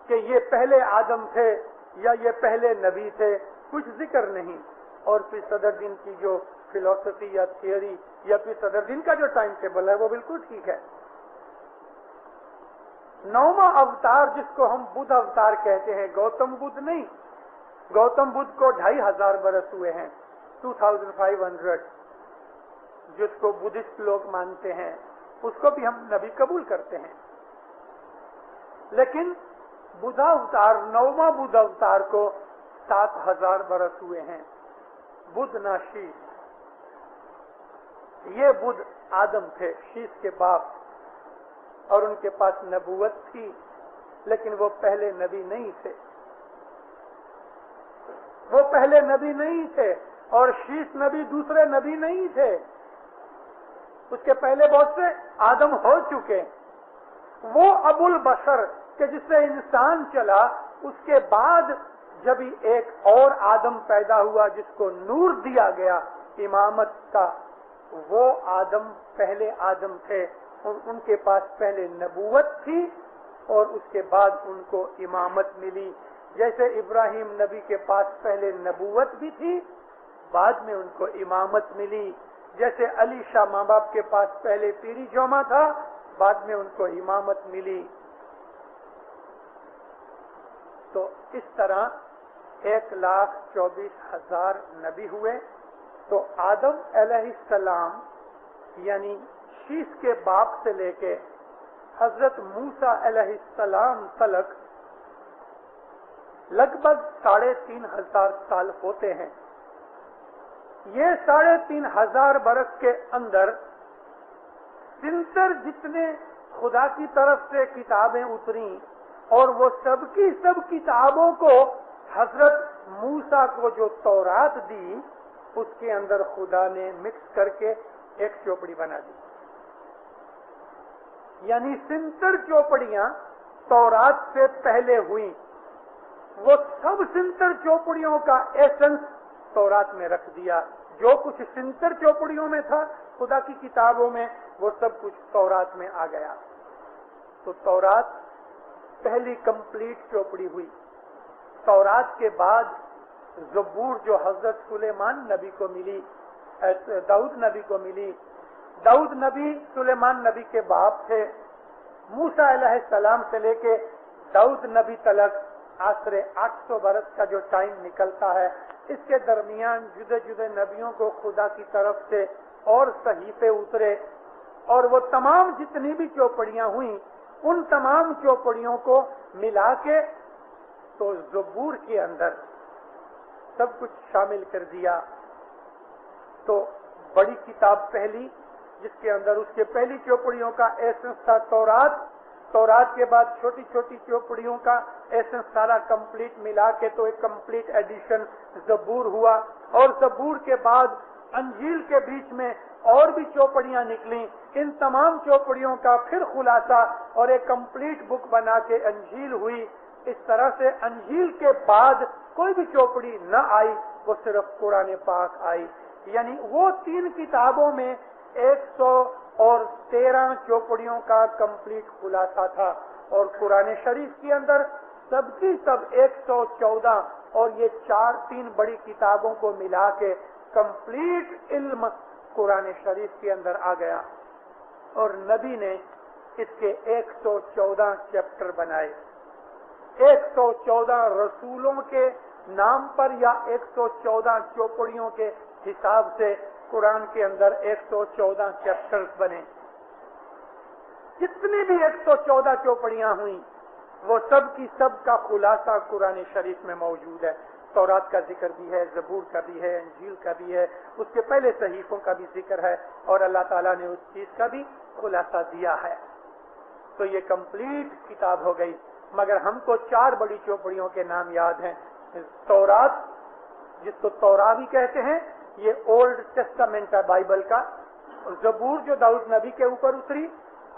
کہ یہ پہلے آدم تھے یا یہ پہلے نبی تھے، کچھ ذکر نہیں. اور پھر صدر دین کی جو فلسفی یا تھیوری یا پھر صدر دین کا جو ٹائم ٹیبل ہے وہ بالکل ٹھیک ہے. 9واں اوتار جس کو ہم بدھ اوتار کہتے ہیں، گوتم بدھ نہیں، گوتم بدھ کو 2500 برس ہوئے ہیں، 2500، جس کو بدھسٹ لوگ مانتے ہیں اس کو بھی ہم نبی قبول کرتے ہیں. لیکن بدھ اوتار 9واں بدھ اوتار کو 7000 برس ہوئے ہیں. بدھ نا شیش، یہ بدھ آدم تھے، شیش کے باپ، اور ان کے پاس نبوت تھی لیکن وہ پہلے نبی نہیں تھے. وہ پہلے نبی نہیں تھے اور شیش نبی دوسرے نبی نہیں تھے. اس کے پہلے بہت سے آدم ہو چکے. وہ ابو البشر کہ جس سے انسان چلا، اس کے بعد جب ایک اور آدم پیدا ہوا جس کو نور دیا گیا امامت کا، وہ آدم پہلے آدم تھے. ان کے پاس پہلے نبوت تھی اور اس کے بعد ان کو امامت ملی. جیسے ابراہیم نبی کے پاس پہلے نبوت بھی تھی، بعد میں ان کو امامت ملی. جیسے علی شاہ ماں باپ کے پاس پہلے پیری جوما تھا، بعد میں ان کو امامت ملی. تو اس طرح 1,24,000 نبی ہوئے. تو آدم علیہ السلام یعنی شیش کے باپ سے لے کے حضرت موسیٰ علیہ السلام تلک لگ بھگ 3,500 سال ہوتے ہیں. یہ 3,500 برس کے اندر 70 جتنے خدا کی طرف سے کتابیں اتری، اور وہ سب کی سب کتابوں کو حضرت موسیٰ کو جو تورات دی، اس کے اندر خدا نے مکس کر کے ایک چوپڑی بنا دی. یعنی 70 چوپڑیاں تورات سے پہلے ہوئی. وہ سب 70 چوپڑیوں کا ایسنس تورات میں رکھ دیا. جو کچھ 70 چوپڑیوں میں تھا خدا کی کتابوں میں، وہ سب کچھ تورات میں آ گیا. تو تورات پہلی کمپلیٹ چوپڑی ہوئی. تورات کے بعد زبور جو حضرت سلیمان نبی کو ملی، داؤد نبی کو ملی. داؤد نبی سلیمان نبی کے باپ تھے. موسیٰ علیہ السلام سے لے کے داؤد نبی تلک آسرے 800 برس کا جو ٹائم نکلتا ہے، اس کے درمیان جدے جدے نبیوں کو خدا کی طرف سے اور صحیفے اترے، اور وہ تمام جتنی بھی چوپڑیاں ہوئیں ان تمام چوپڑیوں کو ملا کے تو زبور کے اندر سب کچھ شامل کر دیا. تو بڑی کتاب پہلی جس کے اندر اس کے پہلی چوپڑیوں کا ایسنس تھا تورات. تورات کے بعد چھوٹی چھوٹی چوپڑیوں کا ایسنس سارا کمپلیٹ ملا کے تو ایک کمپلیٹ ایڈیشن زبور ہوا. اور زبور کے بعد انجیل کے بیچ میں اور بھی چوپڑیاں نکلیں. ان تمام چوپڑیوں کا پھر خلاصہ اور ایک کمپلیٹ بک بنا کے انجیل ہوئی. اس طرح سے انجیل کے بعد کوئی بھی چوپڑی نہ آئی، وہ صرف قرآن پاک آئی. یعنی وہ 3 کتابوں میں 113 چوپڑیوں کا کمپلیٹ خلاصہ تھا. اور قرآن شریف کے اندر سب کی سب 114 اور یہ 3 بڑی کتابوں کو ملا کے کمپلیٹ علم قرآن شریف کے اندر آ گیا. اور نبی نے اس کے 114 چیپٹر بنائے. 114 رسولوں کے نام پر یا 114 چوپڑیوں کے حساب سے قرآن کے اندر 114 چیپٹرز بنے. جتنی بھی 114 چوپڑیاں ہوئیں وہ سب کی سب کا خلاصہ قرآن شریف میں موجود ہے. تورات کا ذکر بھی ہے، زبور کا بھی ہے، انجیل کا بھی ہے، اس کے پہلے صحیفوں کا بھی ذکر ہے، اور اللہ تعالیٰ نے اس چیز کا بھی خلاصہ دیا ہے. تو یہ کمپلیٹ کتاب ہو گئی. مگر ہم کو 4 بڑی چوپڑیوں کے نام یاد ہیں. تورات جس کو تورا بھی کہتے ہیں، یہ اولڈ ٹیسٹامنٹ ہے بائبل کا. ज़बूर जो दाऊद नबी के ऊपर उतरी,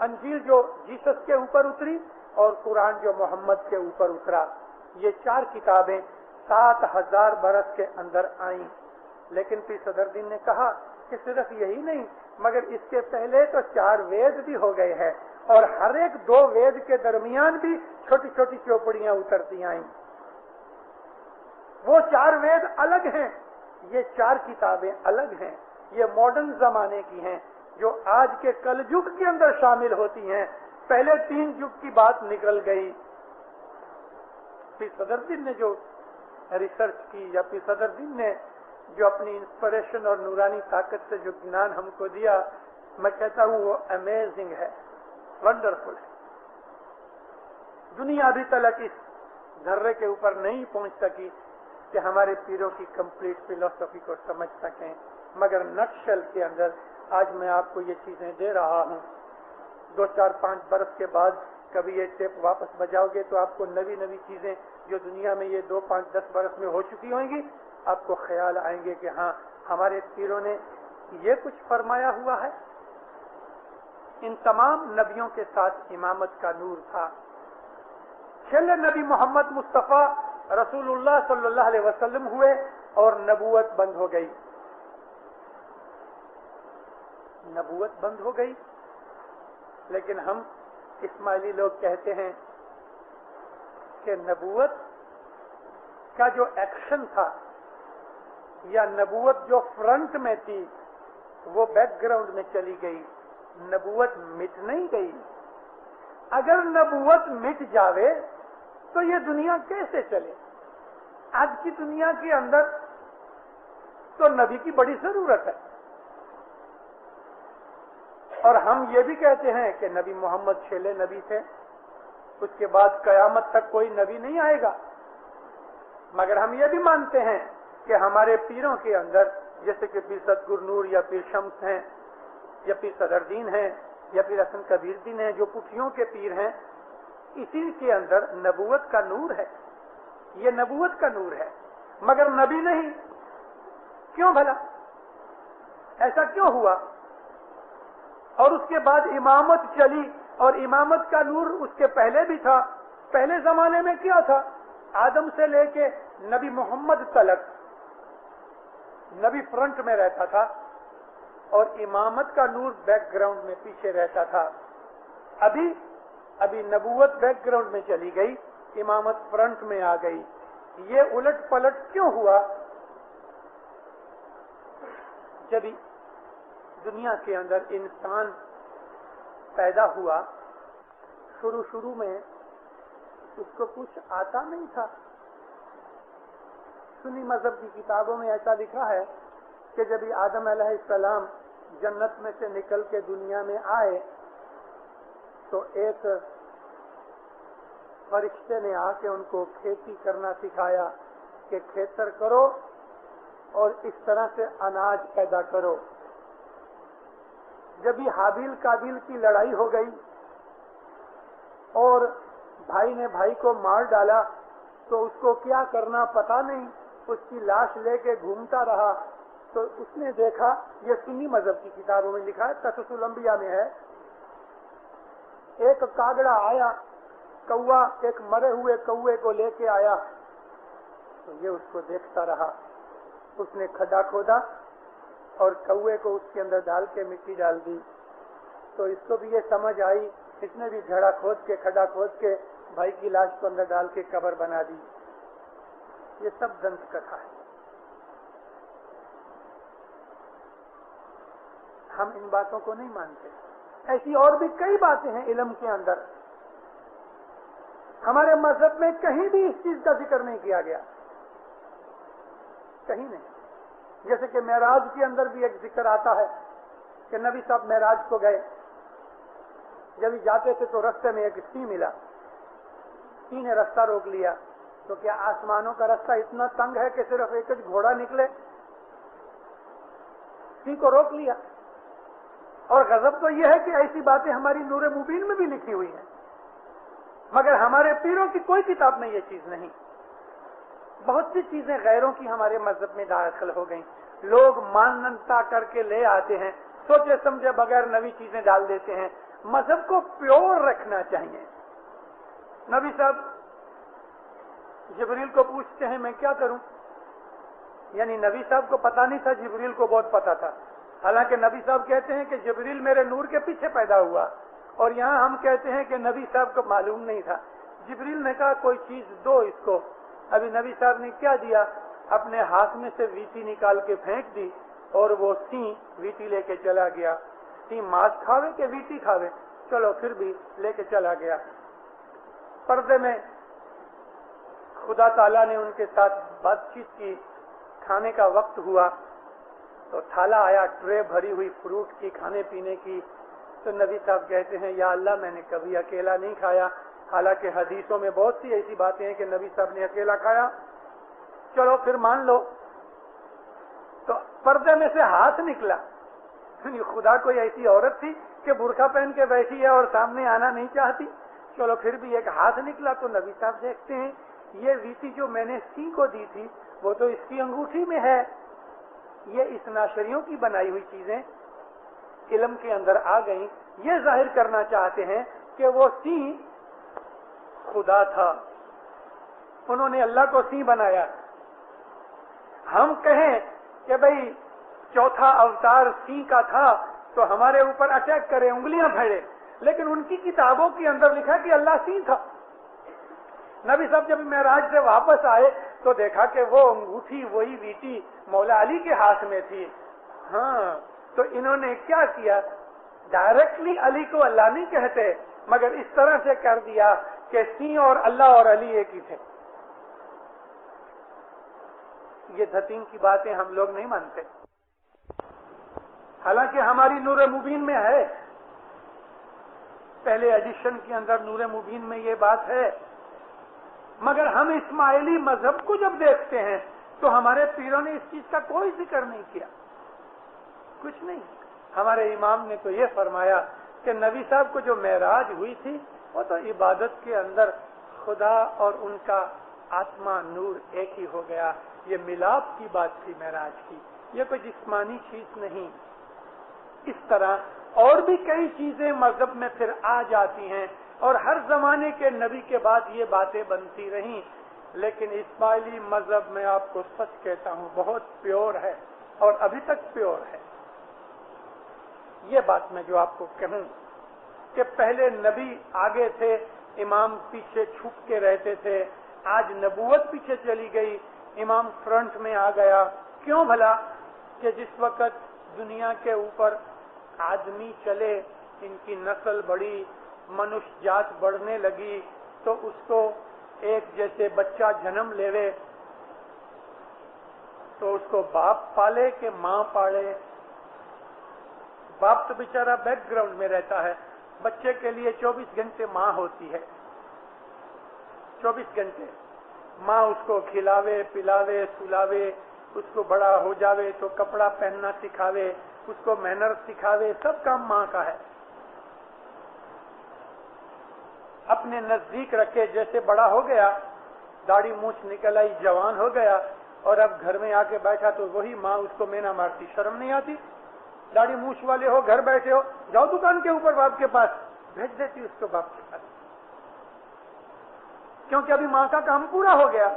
अंजील जो जीसस के ऊपर उतरी, और कुरान जो मोहम्मद के ऊपर उतरा। ये 4 किताबें 7000 बरस के अंदर आईं। लेकिन पीर सदरुद्दीन ने कहा कि सिर्फ यही नहीं, मगर इसके पहले तो 4 वेद भी हो गए हैं, और हर एक 2 वेद के दरमियान भी छोटी छोटी चौपड़ियां उतरती आईं। वो 4 वेद अलग हैं, ये 4 किताबें अलग हैं। ये मॉडर्न जमाने की हैं, जो आज के कलयुग के अंदर शामिल होती हैं। पहले 3 युग की बात निकल गई। पीर सदरुद्दीन ने जो रिसर्च की, या पीर सदरुद्दीन ने जो अपनी इंस्पिरेशन और नूरानी ताकत से जो ज्ञान हमको दिया, मैं कहता हूँ वो अमेजिंग है, वंडरफुल है। दुनिया अभी तक इस धर्रे के ऊपर नहीं पहुंच सकी कि हमारे पीरों की कंप्लीट फिलॉसफी को समझ सकें, मगर नक्शल के अंदर आज मैं आपको ये चीजें दे रहा हूँ। 2, 4, 5 बरस के बाद कभी ये टेप वापस बजाओगे तो आपको नवी नवी चीजें जो दुनिया में ये 2, 5, 10 बरस में हो चुकी होंगी, आपको ख्याल आएंगे कि हाँ, हमारे पीरों ने ये कुछ फरमाया हुआ है। इन तमाम नबियों के साथ इमामत का नूर था। छेले नबी मोहम्मद मुस्तफा रसूलुल्लाह सल्लल्लाहु अलैहि वसल्लम हुए और नबूवत बंद हो गई। नबूवत बंद हो गई, लेकिन हम इस्माइली लोग कहते हैं कि नबूवत का जो एक्शन था, या नबूवत जो फ्रंट में थी, वो बैकग्राउंड में चली गई। नबूवत मिट नहीं गई। अगर नबूवत मिट जावे तो ये दुनिया कैसे चले? आज की दुनिया के अंदर तो नबी की बड़ी जरूरत है, और हम ये भी कहते हैं कि नबी मोहम्मद छेले नबी थे, उसके बाद कयामत तक कोई नबी नहीं आएगा। मगर हम ये भी मानते हैं कि हमारे पीरों के अंदर, जैसे कि पीर सदगुर नूर या पीर शम्स हैं, या पीर सदरुद्दीन हैं, या पीर हसन कबीरुद्दीन हैं, जो पुठियों के पीर हैं, इसी के अंदर नबूवत का नूर है। ये नबूवत का नूर है, मगर नबी नहीं। क्यों भला? ऐसा क्यों हुआ? और उसके बाद इमामत चली, और इमामत का नूर उसके पहले भी था। पहले जमाने में क्या था? आदम से लेके नबी मोहम्मद तक नबी फ्रंट में रहता था, और इमामत का नूर बैकग्राउंड में पीछे रहता था। अभी नबूवत बैकग्राउंड में चली गई, इमामत फ्रंट में आ गई। ये उलट पलट क्यों हुआ? जब दुनिया के अंदर इंसान पैदा हुआ, शुरू में उसको कुछ आता नहीं था। सुन्नी मजहब की किताबों में ऐसा लिखा है कि जब आदम अलैहिस्सलाम जन्नत में से निकल के दुनिया में आए, तो एक फरिश्ते ने आके उनको खेती करना सिखाया कि खेतर करो और इस तरह से अनाज पैदा करो। जब ये हाबिल काबिल की लड़ाई हो गई और भाई ने भाई को मार डाला, तो उसको क्या करना पता नहीं, उसकी लाश लेके घूमता रहा। तो उसने देखा, ये सुन्नी मजहब की किताबों में लिखा है, तससुल अंबिया में है, एक कागड़ा आया, कौवा एक मरे हुए कौवे को लेके आया। तो ये उसको देखता रहा। उसने खड्डा खोदा और कौवे को उसके अंदर डाल के मिट्टी डाल दी। तो इसको भी ये समझ आई, इसने भी घड़ा खोद के, खड्डा खोद के भाई की लाश को अंदर डाल के कब्र बना दी। ये सब दंत कथा है। हम इन बातों को नहीं मानते। ऐसी और भी कई बातें हैं इल्म के अंदर। हमारे मजहब में कहीं भी इस चीज का जिक्र नहीं किया गया, कहीं नहीं। जैसे कि मेराज के अंदर भी एक जिक्र आता है कि नबी साहब मेराज को गए, जब जाते थे तो रास्ते में एक सिंह मिला। सिंह ने रास्ता रोक लिया। तो क्या आसमानों का रास्ता इतना तंग है कि सिर्फ एक ही घोड़ा निकले? सिंह को रोक लिया। और गजब तो यह है कि ऐसी बातें हमारी नूर मुबीन में भी लिखी हुई है, मगर हमारे पीरों की कोई किताब में ये चीज नहीं। बहुत सी चीजें गैरों की हमारे मजहब में दाखिल हो गई। लोग मान्यता करके ले आते हैं सोचे समझे बगैर नवी चीजें डाल देते हैं। मजहब को प्योर रखना चाहिए। नबी साहब जिब्रील को पूछते हैं मैं क्या करूं, यानी नबी साहब को पता नहीं था, जिब्रील को बहुत पता था। हालांकि नबी साहब कहते हैं कि जिब्रील मेरे नूर के पीछे पैदा हुआ, और यहाँ हम कहते हैं कि नबी साहब को मालूम नहीं था। जिब्रील ने कहा कोई चीज दो इसको। अभी नबी साहब ने क्या दिया, अपने हाथ में से वीटी निकाल के फेंक दी और वो सिंह वीटी लेके चला गया। सिंह मांस खावे के वीटी खावे, चलो फिर भी लेके चला गया। पर्दे में खुदा ताला ने उनके साथ बातचीत की। खाने का वक्त हुआ तो थाला आया, ट्रे भरी हुई फ्रूट की, खाने पीने की। तो नबी साहब कहते हैं या अल्लाह मैंने कभी अकेला नहीं खाया। हालांकि हदीसों में बहुत सी ऐसी बातें हैं कि नबी साहब ने अकेला खाया, चलो फिर मान लो। तो पर्दे में से हाथ निकला। खुदा कोई ऐसी औरत थी कि बुर्का पहन के बैठी है और सामने आना नहीं चाहती, चलो फिर भी एक हाथ निकला। तो नबी साहब देखते हैं ये वीटी जो मैंने सिंह को दी थी वो तो इसकी अंगूठी में है। ये इस नाशरियों की बनाई हुई चीजें इल्म के अंदर आ गई। ये जाहिर करना चाहते हैं कि वो सिंह खुदा था, उन्होंने अल्लाह को सिंह बनाया। हम कहें कि भाई चौथा अवतार सिंह का था तो हमारे ऊपर अटैक करे, उंगलियां फेरे, लेकिन उनकी किताबों के अंदर लिखा है कि अल्लाह सिंह था। नबी साहब जब मेराज से वापस आए तो देखा कि वो अंगूठी वही वीटी मौला अली के हाथ में थी। हाँ, तो इन्होंने क्या किया, डायरेक्टली अली को अल्लाह नहीं कहते, मगर इस तरह से कर दिया कि सिंह और अल्लाह और अली एक ही थे। ये धतीन की बातें हम लोग नहीं मानते, हालांकि हमारी नूर मुबीन में है, पहले एडिशन के अंदर नूर मुबीन में ये बात है। मगर हम इस्माइली मजहब को जब देखते हैं तो हमारे पीरों ने इस चीज का कोई जिक्र नहीं किया, कुछ नहीं। हमारे इमाम ने तो ये फरमाया कि नबी साहब को जो मेराज हुई थी वो तो इबादत के अंदर खुदा और उनका आत्मा नूर एक ही हो गया। ये मिलाप की बात थी मेराज की, ये कोई जिस्मानी चीज नहीं। इस तरह और भी कई चीजें मजहब में फिर आ जाती हैं और हर जमाने के नबी के बाद ये बातें बनती रहीं। लेकिन इस्माइली मजहब में आपको सच कहता हूँ बहुत प्योर है और अभी तक प्योर है। ये बात मैं जो आपको कहूँ कि पहले नबी आगे थे, इमाम पीछे छुप के रहते थे। आज नबूवत पीछे चली गई, इमाम फ्रंट में आ गया। क्यों भला? कि जिस वक्त दुनिया के ऊपर आदमी चले, इनकी नस्ल बढ़ी, मनुष्य जात बढ़ने लगी, तो उसको एक जैसे बच्चा जन्म लेवे तो उसको बाप पाले कि माँ पाले। बाप तो बेचारा बैकग्राउंड में रहता है, बच्चे के लिए 24 घंटे माँ होती है। 24 घंटे माँ उसको खिलावे, पिलावे, सुलावे, उसको बड़ा हो जावे तो कपड़ा पहनना सिखावे, उसको मैनर सिखावे, सब काम माँ का है। अपने नजदीक रखे, जैसे बड़ा हो गया, दाढ़ी मूछ निकल आई, जवान हो गया और अब घर में आके बैठा तो वही माँ उसको मेना मारती। शर्म नहीं आती? दाढ़ी मूछ वाले हो, घर बैठे हो, जाओ दुकान के ऊपर बाप के पास, भेज देती उसको बाप के पास, क्योंकि अभी माँ का काम पूरा हो गया।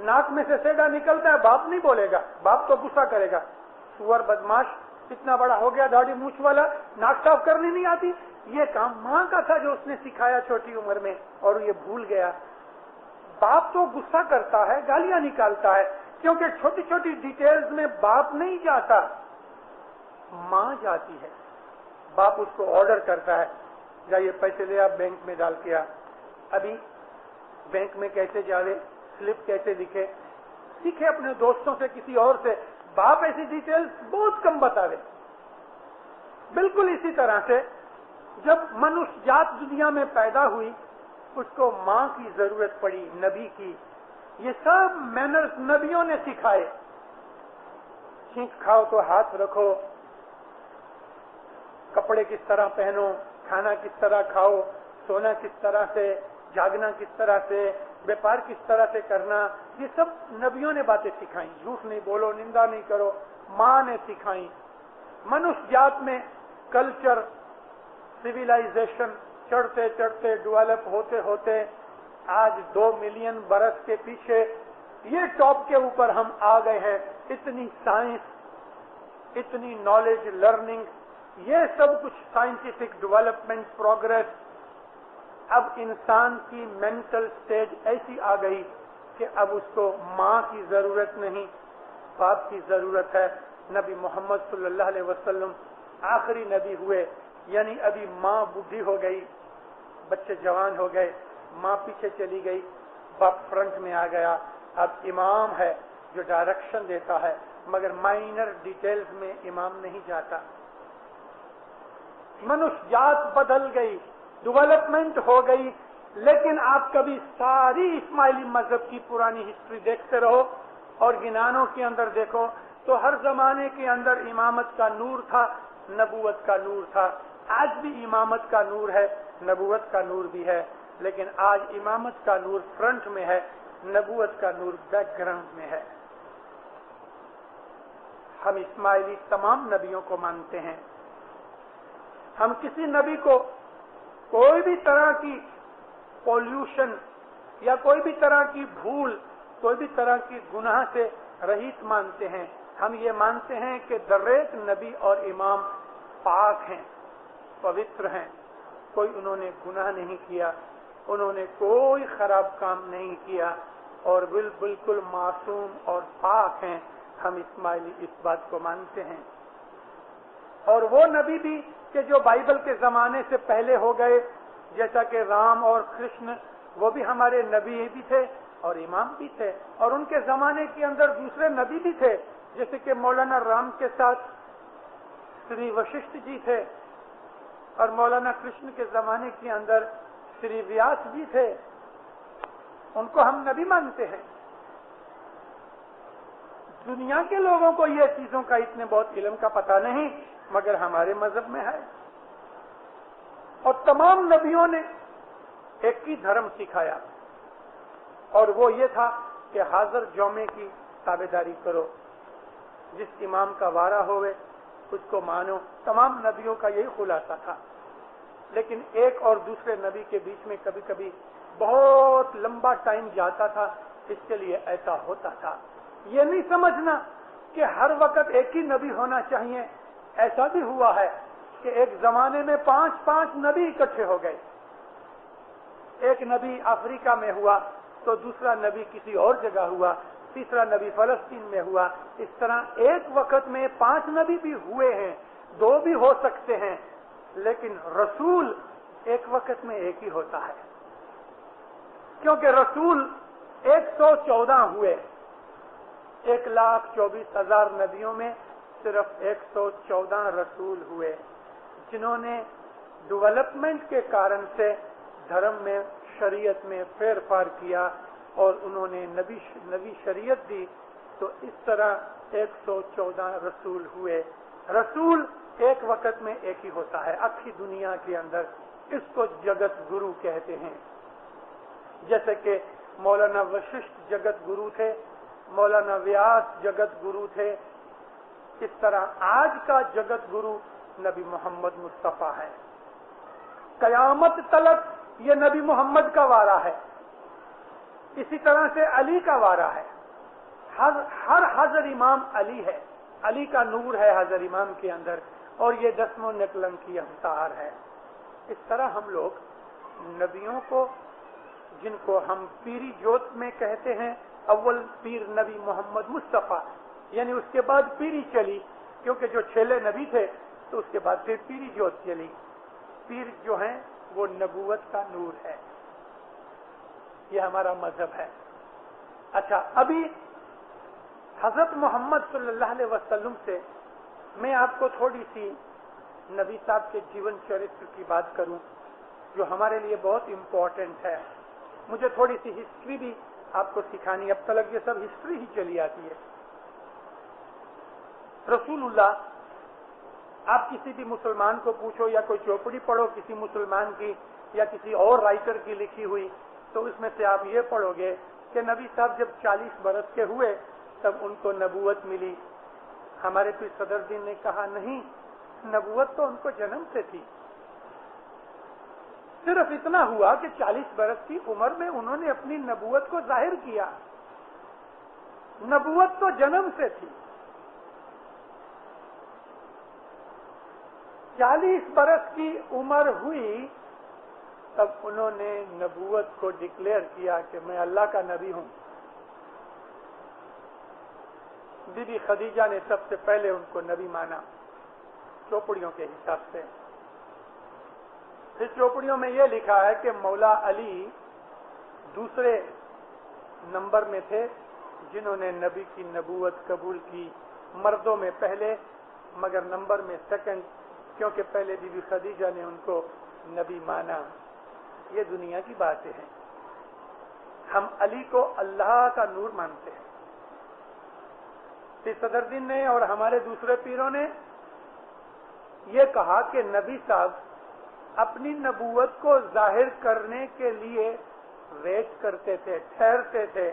नाक में से सेगा निकलता है, बाप नहीं बोलेगा, बाप तो गुस्सा करेगा, सुअर बदमाश इतना बड़ा हो गया, दाढ़ी मूछ वाला, नाक साफ करनी नहीं आती। ये काम माँ का था जो उसने सिखाया छोटी उम्र में, और ये भूल गया। बाप तो गुस्सा करता है, गालियां निकालता है, क्योंकि छोटी छोटी डिटेल्स में बाप नहीं जाता, माँ जाती है। बाप उसको ऑर्डर करता है, जाइए पैसे ले आप बैंक में डाल के आ। अभी बैंक में कैसे जावे, स्लिप कैसे दिखे, सीखे अपने दोस्तों से, किसी और से। बाप ऐसी डिटेल्स बहुत कम बतावे। बिल्कुल इसी तरह से जब मनुष्य जात दुनिया में पैदा हुई, उसको माँ की जरूरत पड़ी, नबी की। ये सब मैनर्स नबियों ने सिखाए। छींक खाओ तो हाथ रखो, कपड़े किस तरह पहनो, खाना किस तरह खाओ, सोना किस तरह से, जागना किस तरह से, व्यापार किस तरह से करना, ये सब नबियों ने बातें सिखाई। झूठ नहीं बोलो, निंदा नहीं करो, माँ ने सिखाई। मनुष्य जात में कल्चर, सिविलाइजेशन चढ़ते चढ़ते डेवलप होते होते आज 2 मिलियन बरस के पीछे ये टॉप के ऊपर हम आ गए हैं। इतनी साइंस, इतनी नॉलेज, लर्निंग, ये सब कुछ साइंटिफिक डेवलपमेंट, प्रोग्रेस। अब इंसान की मेंटल स्टेज ऐसी आ गई कि अब उसको माँ की जरूरत नहीं, बाप की जरूरत है। नबी मोहम्मद सल्लल्लाहु अलैहि वसल्लम आखिरी नबी हुए, यानी अभी माँ बूढ़ी हो गई, बच्चे जवान हो गए, माँ पीछे चली गई, बाप फ्रंट में आ गया। अब इमाम है जो डायरेक्शन देता है, मगर माइनर डिटेल्स में इमाम नहीं जाता। मनुष्य जात बदल गई, डेवलपमेंट हो गई, लेकिन आप कभी सारी इस्माइली मजहब की पुरानी हिस्ट्री देखते रहो और गिनानों के अंदर देखो तो हर जमाने के अंदर इमामत का नूर था, नबूवत का नूर था। आज भी इमामत का नूर है, नबूवत का नूर भी है, लेकिन आज इमामत का नूर फ्रंट में है, नबूवत का नूर बैकग्राउंड में है। हम इस्माइली तमाम नबियों को मानते हैं। हम किसी नबी को कोई भी तरह की पॉल्यूशन या कोई भी तरह की भूल, कोई भी तरह की गुनाह से रहित मानते हैं। हम ये मानते हैं कि दरेक नबी और इमाम पाक हैं, पवित्र हैं, कोई उन्होंने गुनाह नहीं किया, उन्होंने कोई खराब काम नहीं किया और बिल्कुल मासूम और पाक हैं। हम इस्माइली इस बात को मानते हैं। और वो नबी भी कि जो बाइबल के जमाने से पहले हो गए, जैसा कि राम और कृष्ण, वो भी हमारे नबी भी थे और इमाम भी थे, और उनके जमाने के अंदर दूसरे नबी भी थे, जैसे कि मौलाना राम के साथ श्री वशिष्ठ जी थे और मौलाना कृष्ण के जमाने के अंदर श्री व्यास जी थे। उनको हम नबी मानते हैं। दुनिया के लोगों को ये चीजों का इतने बहुत इल्म का पता नहीं, मगर हमारे मजहब में है। और तमाम नबियों ने एक ही धर्म सिखाया, और वो ये था कि हाजिर जौमे की ताबेदारी करो, जिस इमाम का वारा होवे उसको मानो। तमाम नबियों का यही खुलासा था। लेकिन एक और दूसरे नबी के बीच में कभी कभी बहुत लंबा टाइम जाता था, इसके लिए ऐसा होता था। ये नहीं समझना कि हर वक्त एक ही नबी होना चाहिए। ऐसा भी हुआ है कि एक जमाने में 5 नबी इकट्ठे हो गए। एक नबी अफ्रीका में हुआ तो दूसरा नबी किसी और जगह हुआ, तीसरा नबी फलस्तीन में हुआ। इस तरह एक वक्त में 5 नबी भी हुए हैं, 2 भी हो सकते हैं, लेकिन रसूल एक वक्त में एक ही होता है, क्योंकि रसूल 114 हुए। 1,24,000 नबियों में सिर्फ 114 रसूल हुए, जिन्होंने डेवलपमेंट के कारण से धर्म में, शरीयत में फेरफार किया और उन्होंने नबी शरीयत दी। तो इस तरह 114 रसूल हुए। रसूल एक वक्त में एक ही होता है अखी दुनिया के अंदर। इसको जगत गुरु कहते हैं। जैसे कि मौलाना वशिष्ठ जगत गुरु थे, मौलाना व्यास जगत गुरु थे, इस तरह आज का जगत गुरु नबी मोहम्मद मुस्तफा है। कयामत तलक ये नबी मोहम्मद का वारा है। इसी तरह से अली का वारा है। हर हजर इमाम अली है, अली का नूर है हजर इमाम के अंदर, और ये 10वें निकलंकी अवतार है। इस तरह हम लोग नबियों को, जिनको हम पीरी जोत में कहते हैं, अव्वल पीर नबी मोहम्मद मुस्तफा, यानी उसके बाद पीरी चली, क्योंकि जो 6 नबी थे तो उसके बाद फिर पीरी जोत चली। पीर जो है वो नबूवत का नूर है। ये हमारा मजहब है। अच्छा, अभी हजरत मोहम्मद सल्लल्लाहु अलैहि वसल्लम से मैं आपको थोड़ी सी नबी साहब के जीवन चरित्र की बात करूं, जो हमारे लिए बहुत इम्पोर्टेंट है। मुझे थोड़ी सी हिस्ट्री भी आपको सिखानी। अब तक ये सब हिस्ट्री ही चली आती है। रसूलुल्लाह, आप किसी भी मुसलमान को पूछो या कोई चौपड़ी पढ़ो किसी मुसलमान की या किसी और राइटर की लिखी हुई, तो उसमें से आप ये पढ़ोगे कि नबी साहब जब 40 बरस के हुए तब उनको नबूवत मिली। ہمارے پیر صدر الدین نے کہا نہیں، نبوت تو ان کو جنم سے تھی، صرف اتنا ہوا کہ 40 برس کی عمر میں انہوں نے اپنی نبوت کو ظاہر کیا، نبوت تو جنم سے تھی۔ 40 برس کی عمر ہوئی تب انہوں نے نبوت کو ڈکلیئر کیا کہ میں اللہ کا نبی ہوں۔ بی بی خدیجہ نے سب سے پہلے ان کو نبی مانا چوپڑیوں کے حساب سے۔ پھر چوپڑیوں میں یہ لکھا ہے کہ مولا علی دوسرے نمبر میں تھے جنہوں نے نبی کی نبوت قبول کی، مردوں میں پہلے مگر نمبر میں سیکنڈ، کیونکہ پہلے بی بی خدیجہ نے ان کو نبی مانا۔ یہ دنیا کی باتیں ہیں، ہم علی کو اللہ کا نور مانتے ہیں۔ پیر صدر الدین نے اور ہمارے دوسرے پیروں نے یہ کہا کہ نبی صاحب اپنی نبوت کو ظاہر کرنے کے لیے ویٹ کرتے تھے، ٹھہرتے تھے۔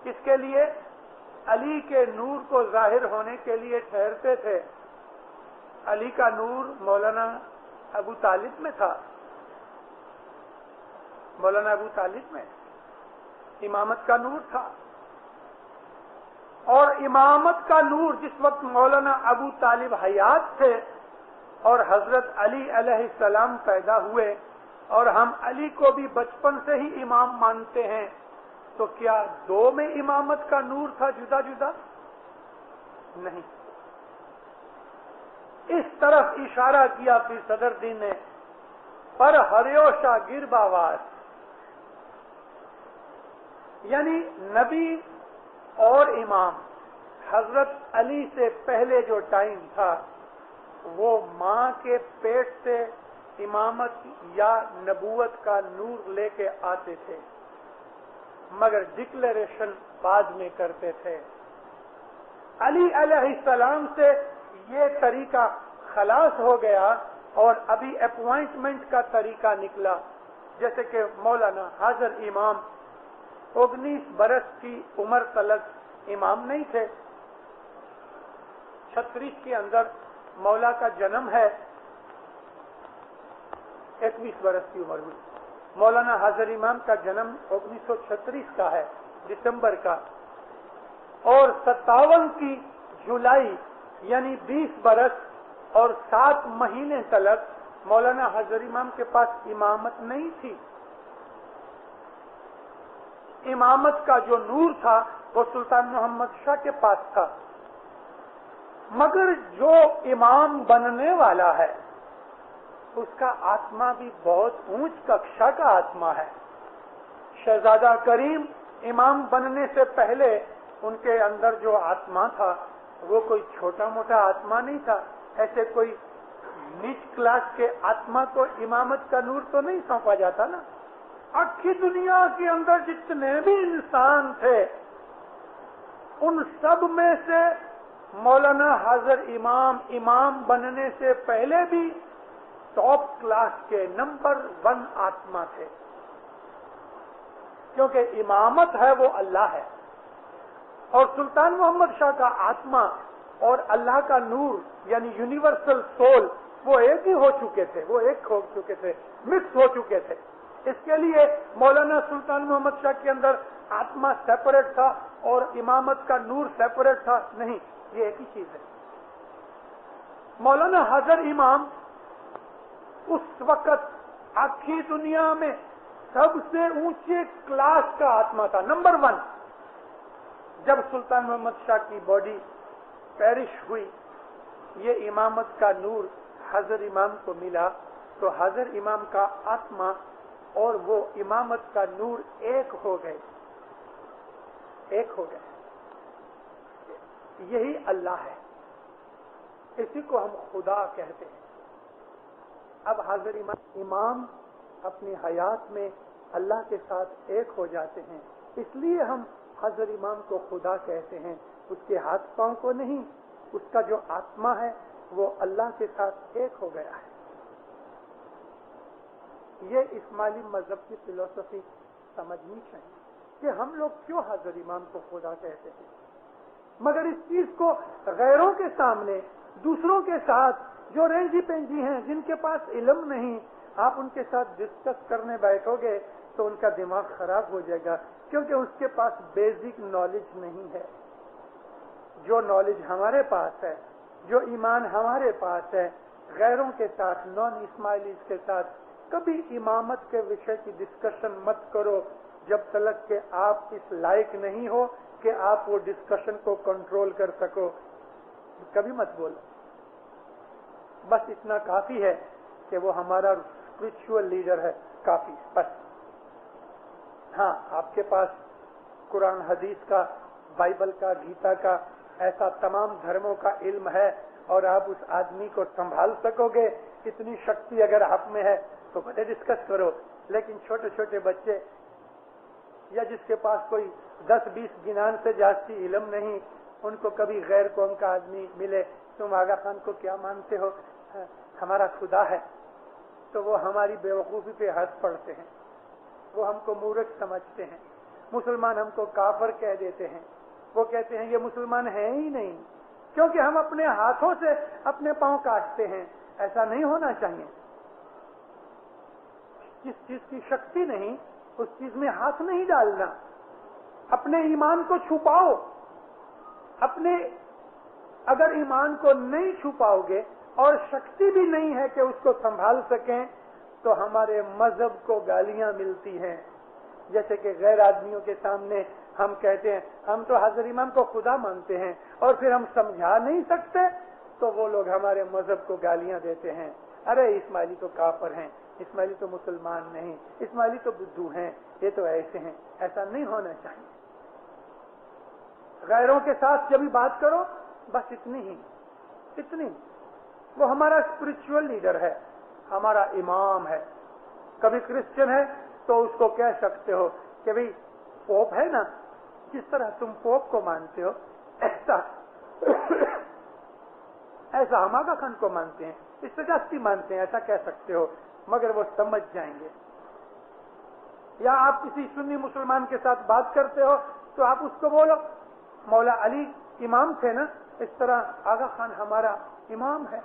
کس کے لیے؟ علی کے نور کو ظاہر ہونے کے لیے ٹھہرتے تھے۔ علی کا نور مولانا ابو طالب میں تھا، مولانا ابو طالب میں امامت کا نور تھا، اور امامت کا نور جس وقت مولانا ابو طالب حیات تھے اور حضرت علی علیہ السلام پیدا ہوئے اور ہم علی کو بھی بچپن سے ہی امام مانتے ہیں، تو کیا دو میں امامت کا نور تھا جدا جدا؟ نہیں۔ اس طرف اشارہ کیا پیر صدر الدین نے، پر ہریوشا گر باواز، یعنی نبی اور امام حضرت علی سے پہلے جو ٹائم تھا وہ ماں کے پیٹ سے امامت یا نبوت کا نور لے کے آتے تھے، مگر ڈکلیریشن بعد میں کرتے تھے۔ علی علیہ السلام سے یہ طریقہ خلاص ہو گیا اور ابھی اپوائنٹمنٹ کا طریقہ نکلا، جیسے کہ مولانا حاضر امام 19 برس کی عمر تلک امام نہیں تھے، 36 کے اندر مولا کا جنم ہے، 21 برس کی عمر ہوئی۔ مولانا حاضر امام کا جنم 1936 کا ہے، دسمبر کا، اور 57 کی جولائی یعنی 20 برس اور 7 مہینے تلک مولانا حاضر امام کے پاس امامت نہیں تھی۔ امامت کا جو نور تھا وہ سلطان محمد شاہ کے پاس تھا، مگر جو امام بننے والا ہے اس کا آتما بھی بہت اونچ ککشا کا آتما ہے۔ شہزادہ کریم امام بننے سے پہلے ان کے اندر جو آتما تھا وہ کوئی چھوٹا موٹا آتما نہیں تھا، ایسے کوئی نیچ کلاس کے آتما کو امامت کا نور تو نہیں سونپا جاتا نا۔ آخری دنیا کے اندر جتنے بھی انسان تھے ان سب میں سے مولانا حاضر امام بننے سے پہلے بھی ٹاپ کلاس کے نمبر 1 آتما تھے، کیونکہ امامت ہے وہ اللہ ہے، اور سلطان محمد شاہ کا آتما اور اللہ کا نور یعنی یونیورسل سول وہ ایک ہی ہو چکے تھے، وہ ایک ہو چکے تھے، مکس ہو چکے تھے۔ اس کے لیے مولانا سلطان محمد شاہ کے اندر آتما سیپریٹ تھا اور امامت کا نور سیپریٹ تھا، نہیں، یہ ایک ہی چیز ہے۔ مولانا حاضر امام اس وقت آخری دنیا میں سب سے اونچے کلاس کا آتما تھا، نمبر 1۔ جب سلطان محمد شاہ کی باڈی پیرش ہوئی، یہ امامت کا نور حاضر امام کو ملا، تو حاضر امام کا آتما اور وہ امامت کا نور ایک ہو گئے، ایک ہو گئے۔ یہی اللہ ہے، اسی کو ہم خدا کہتے ہیں۔ اب حاضر امام اپنی حیات میں اللہ کے ساتھ ایک ہو جاتے ہیں، اس لیے ہم حاضر امام کو خدا کہتے ہیں، اس کے ہاتھ پاؤں کو نہیں، اس کا جو آتما ہے وہ اللہ کے ساتھ ایک ہو گیا ہے۔ یہ اسماعیلی مذہب کی فلسفی سمجھنی چاہیے کہ ہم لوگ کیوں حاضر امام کو خدا کہتے ہیں۔ मगर इस चीज को गैरों के सामने, दूसरों के साथ जो रेंजी पेंजी हैं, जिनके पास इल्म नहीं, आप उनके साथ डिस्कस करने बैठोगे तो उनका दिमाग खराब हो जाएगा, क्योंकि उसके पास बेसिक नॉलेज नहीं है। जो नॉलेज हमारे पास है, जो ईमान हमारे पास है, गैरों के साथ, नॉन इस्माइलीज के साथ कभी इमामत के विषय की डिस्कशन मत करो जब तक कि आप इस लायक नहीं हो कि आप वो डिस्कशन को कंट्रोल कर सको। कभी मत बोलो। बस इतना काफी है कि वो हमारा स्पिरिचुअल लीडर है, काफी, बस। हाँ, आपके पास कुरान हदीस का, बाइबल का, गीता का, ऐसा तमाम धर्मों का इल्म है और आप उस आदमी को संभाल सकोगे, इतनी शक्ति अगर आप में है तो भले डिस्कस करो। लेकिन छोटे छोटे बच्चे या जिसके पास कोई 10-20 गिनान से जास्ती इल्म नहीं, उनको कभी गैर कौम का आदमी मिले, तुम आगा खान को क्या मानते हो, हमारा खुदा है, तो वो हमारी बेवकूफी पे हंस पड़ते हैं, वो हमको मूर्ख समझते हैं, मुसलमान हमको काफर कह देते हैं। वो कहते हैं ये मुसलमान है ही नहीं, क्योंकि हम अपने हाथों से अपने पांव काटते हैं। ऐसा नहीं होना चाहिए। जिस चीज की शक्ति नहीं, उस चीज में हाथ नहीं डालना। अपने ईमान को छुपाओ। अगर ईमान को नहीं छुपाओगे और शक्ति भी नहीं है कि उसको संभाल सकें, तो हमारे मजहब को गालियां मिलती हैं। जैसे कि गैर आदमियों के सामने हम कहते हैं हम तो हजरत इमाम को खुदा मानते हैं, और फिर हम समझा नहीं सकते तो वो लोग हमारे मजहब को गालियां देते हैं। अरे इस्माइली तो काफर हैं, इस्माइली तो मुसलमान नहीं, इस्माइली तो बुद्धू हैं, ये तो ऐसे हैं। ऐसा नहीं होना चाहिए। गैरों के साथ जब भी बात करो, बस इतनी। वो हमारा स्पिरिचुअल लीडर है, हमारा इमाम है। कभी क्रिश्चियन है तो उसको कह सकते हो कि भाई पोप है ना, जिस तरह तुम पोप को मानते हो ऐसा हम आगा खान को मानते हैं, इससे जास्ती मानते हैं, ऐसा कह सकते हो। मगर वो समझ जाएंगे। या आप किसी सुन्नी मुसलमान के साथ बात करते हो तो आप उसको बोलो मौला अली इमाम थे ना, इस तरह आगा खान हमारा इमाम है,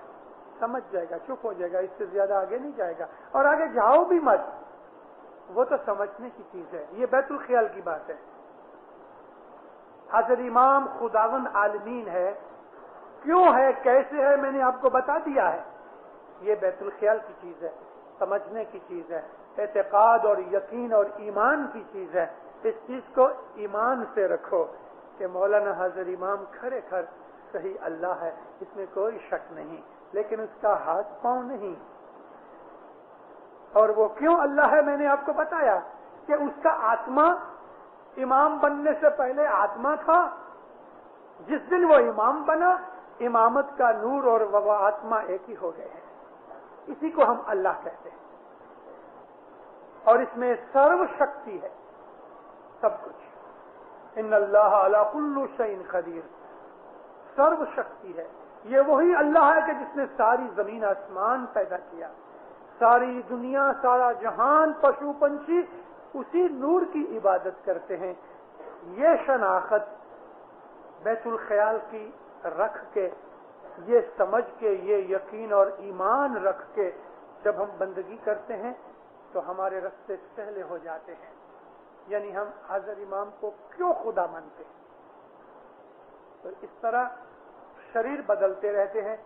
समझ जाएगा, चुप हो जाएगा, इससे ज्यादा आगे नहीं जाएगा। और आगे जाओ भी मत, वो तो समझने की चीज है। ये बैतुल ख्याल की बात है। हजरत इमाम खुदावंद आलमीन है, क्यों है, कैसे है, मैंने आपको बता दिया है। ये बैतुल ख्याल की चीज है, समझने की चीज है, एतकाद और यकीन और ईमान की चीज है। इस चीज को ईमान से रखो कि मौलाना हजरत इमाम खरेखर सही अल्लाह है, इसमें कोई शक नहीं, लेकिन उसका हाथ पांव नहीं। और वो क्यों अल्लाह है, मैंने आपको बताया कि उसका आत्मा इमाम बनने से पहले आत्मा था। जिस दिन वो इमाम बना, इमामत का नूर और वो आत्मा एक ही हो गए हैं। इसी को हम अल्लाह कहते हैं। और इसमें सर्व शक्ति है, सब कुछ। इन्नल्लाह अला कुल्लि शैइन कदीर, सर्व शक्ति है। ये वही अल्लाह है कि जिसने सारी जमीन आसमान पैदा किया, सारी दुनिया, सारा जहान, पशु पंछी उसी नूर की इबादत करते हैं। ये शनाख्त बैतुल ख्याल की रख के, ये समझ के, ये यकीन और ईमान रख के जब हम बंदगी करते हैं तो हमारे रास्ते सहले हो जाते हैं। यानी हम हजरत इमाम को क्यों खुदा मानते हैं। तो इस तरह शरीर बदलते रहते हैं,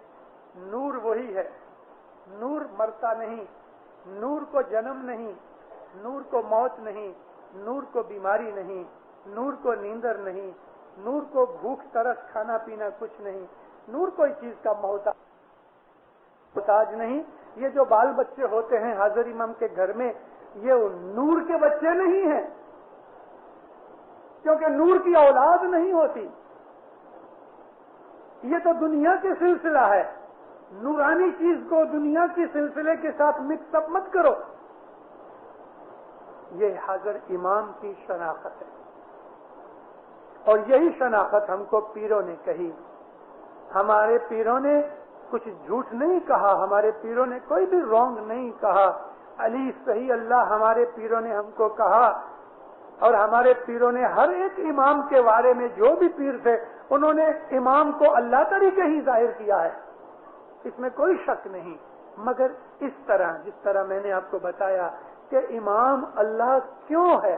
नूर वही है, नूर मरता नहीं, नूर को जन्म नहीं, नूर को मौत नहीं, नूर को बीमारी नहीं, नूर को नींदर नहीं, नूर को भूख तरस खाना पीना कुछ नहीं, नूर कोई चीज का मोहताज नहीं। ये जो बाल बच्चे होते हैं हजरत इमाम के घर में, ये नूर के बच्चे नहीं हैं, क्योंकि नूर की औलाद नहीं होती। ये तो दुनिया के सिलसिला है। नूरानी चीज को दुनिया के सिलसिले के साथ मिक्सअप मत करो। ये हजरत इमाम की शनाख्त है, और यही शनाख्त हमको पीरों ने कही। हमारे पीरों ने कुछ झूठ नहीं कहा, हमारे पीरों ने कोई भी रॉन्ग नहीं कहा। अली सही अल्लाह हमारे पीरों ने हमको कहा اور ہمارے پیروں نے ہر ایک امام کے بارے میں جو بھی پیر تھے انہوں نے امام کو اللہ طریقے ہی ظاہر کیا ہے، اس میں کوئی شک نہیں، مگر اس طرح جس طرح میں نے آپ کو بتایا کہ امام اللہ کیوں ہے،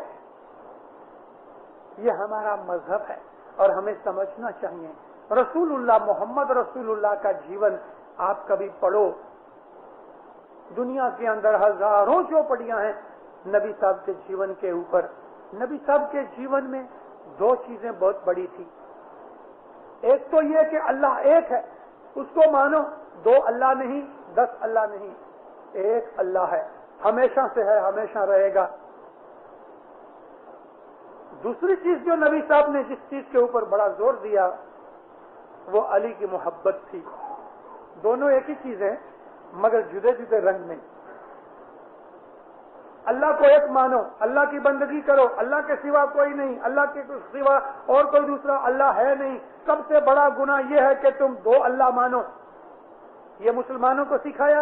یہ ہمارا مذہب ہے اور ہمیں سمجھنا چاہیے۔ رسول اللہ محمد رسول اللہ کا جیون آپ کبھی پڑھو، دنیا کے اندر ہزاروں چوپڑیاں ہیں نبی صاحب کے جیون کے اوپر۔ نبی صاحب کے جیون میں دو چیزیں بہت بڑی تھی، ایک تو یہ کہ اللہ ایک ہے، اس کو مانو، دو اللہ نہیں، 10 اللہ نہیں، ایک اللہ ہے، ہمیشہ سے ہے، ہمیشہ رہے گا۔ دوسری چیز جو نبی صاحب نے جس چیز کے اوپر بڑا زور دیا وہ علی کی محبت تھی۔ دونوں ایک ہی چیز ہیں مگر جدے جدے رنگ میں۔ اللہ کو ایک مانو، اللہ کی بندگی کرو، اللہ کے سوا کوئی نہیں، اللہ کے سوا اور کوئی دوسرا اللہ ہے نہیں۔ سب سے بڑا گناہ یہ ہے کہ تم دو اللہ مانو۔ یہ مسلمانوں کو سکھایا،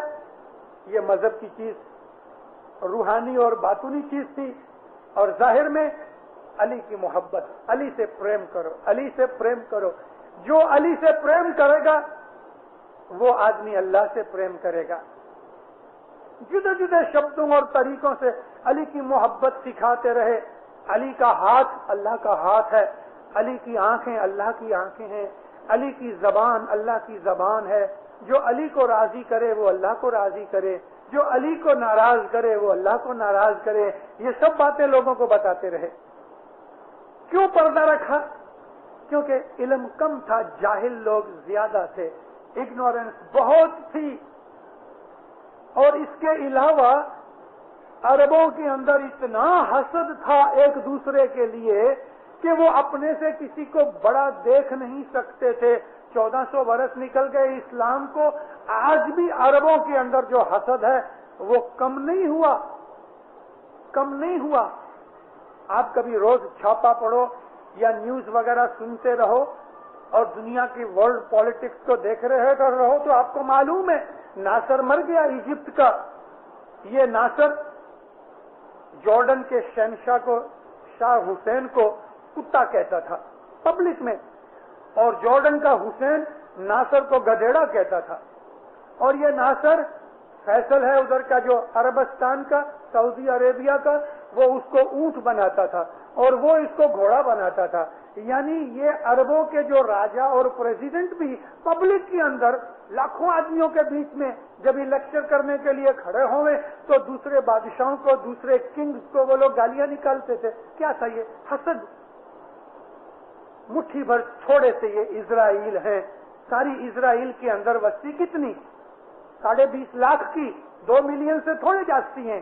یہ مذہب کی چیز روحانی اور باطنی چیز تھی، اور ظاہر میں علی کی محبت، علی سے پریم کرو، علی سے پریم کرو۔ جو علی سے پریم کرے گا وہ آدمی اللہ سے پریم کرے گا۔ جدے جدے شبدوں اور طریقوں سے علی کی محبت سکھاتے رہے۔ علی کا ہاتھ اللہ کا ہاتھ ہے، علی کی آنکھیں اللہ کی آنکھیں ہیں، علی کی زبان اللہ کی زبان ہے۔ جو علی کو راضی کرے وہ اللہ کو راضی کرے، جو علی کو ناراض کرے وہ اللہ کو ناراض کرے۔ یہ سب باتیں لوگوں کو بتاتے رہے۔ کیوں پردہ رکھا؟ کیونکہ علم کم تھا، جاہل لوگ زیادہ تھے، اگنورنس بہت تھی، اور اس کے علاوہ عربوں کے اندر اتنا حسد تھا ایک دوسرے کے لیے کہ وہ اپنے سے کسی کو بڑا دیکھ نہیں سکتے تھے۔ 1400 برس نکل گئے اسلام کو، آج بھی عربوں کے اندر جو حسد ہے وہ کم نہیں ہوا، کم نہیں ہوا۔ آپ کبھی روز چھاپا پڑھو یا نیوز وغیرہ سنتے رہو اور دنیا کی ورلڈ پالیٹکس کو دیکھ رہے رہو تو آپ کو معلوم ہے ناصر مر گیا ایجپٹ کا۔ یہ ناصر جارڈن کے شہنشاہ کو، شاہ حسین کو کتا کہتا تھا پبلک میں، اور جارڈن کا حسین ناصر کو گدھیڑا کہتا تھا، اور یہ ناصر فیصل ہے ادھر کا جو عربستان کا، سعودی عربیہ کا، وہ اس کو اونٹ بناتا تھا اور وہ اس کو گھوڑا بناتا تھا۔ یعنی یہ عربوں کے جو راجا اور پریزیڈنٹ بھی پبلک کے اندر لاکھوں آدمیوں کے بیچ میں جب یہ لیکچر کرنے کے لیے کھڑے ہوئے تو دوسرے بادشاہوں کو، دوسرے کنگز کو وہ لوگ گالیاں نکالتے تھے۔ کیا تھا یہ؟ حسد۔ مٹھی بھر تھوڑے سے یہ اسرائیل ہیں، ساری اسرائیل کے اندر وسطی کتنی؟ 20.5 لاکھ کی، 2 ملین سے تھوڑے جاستی ہیں،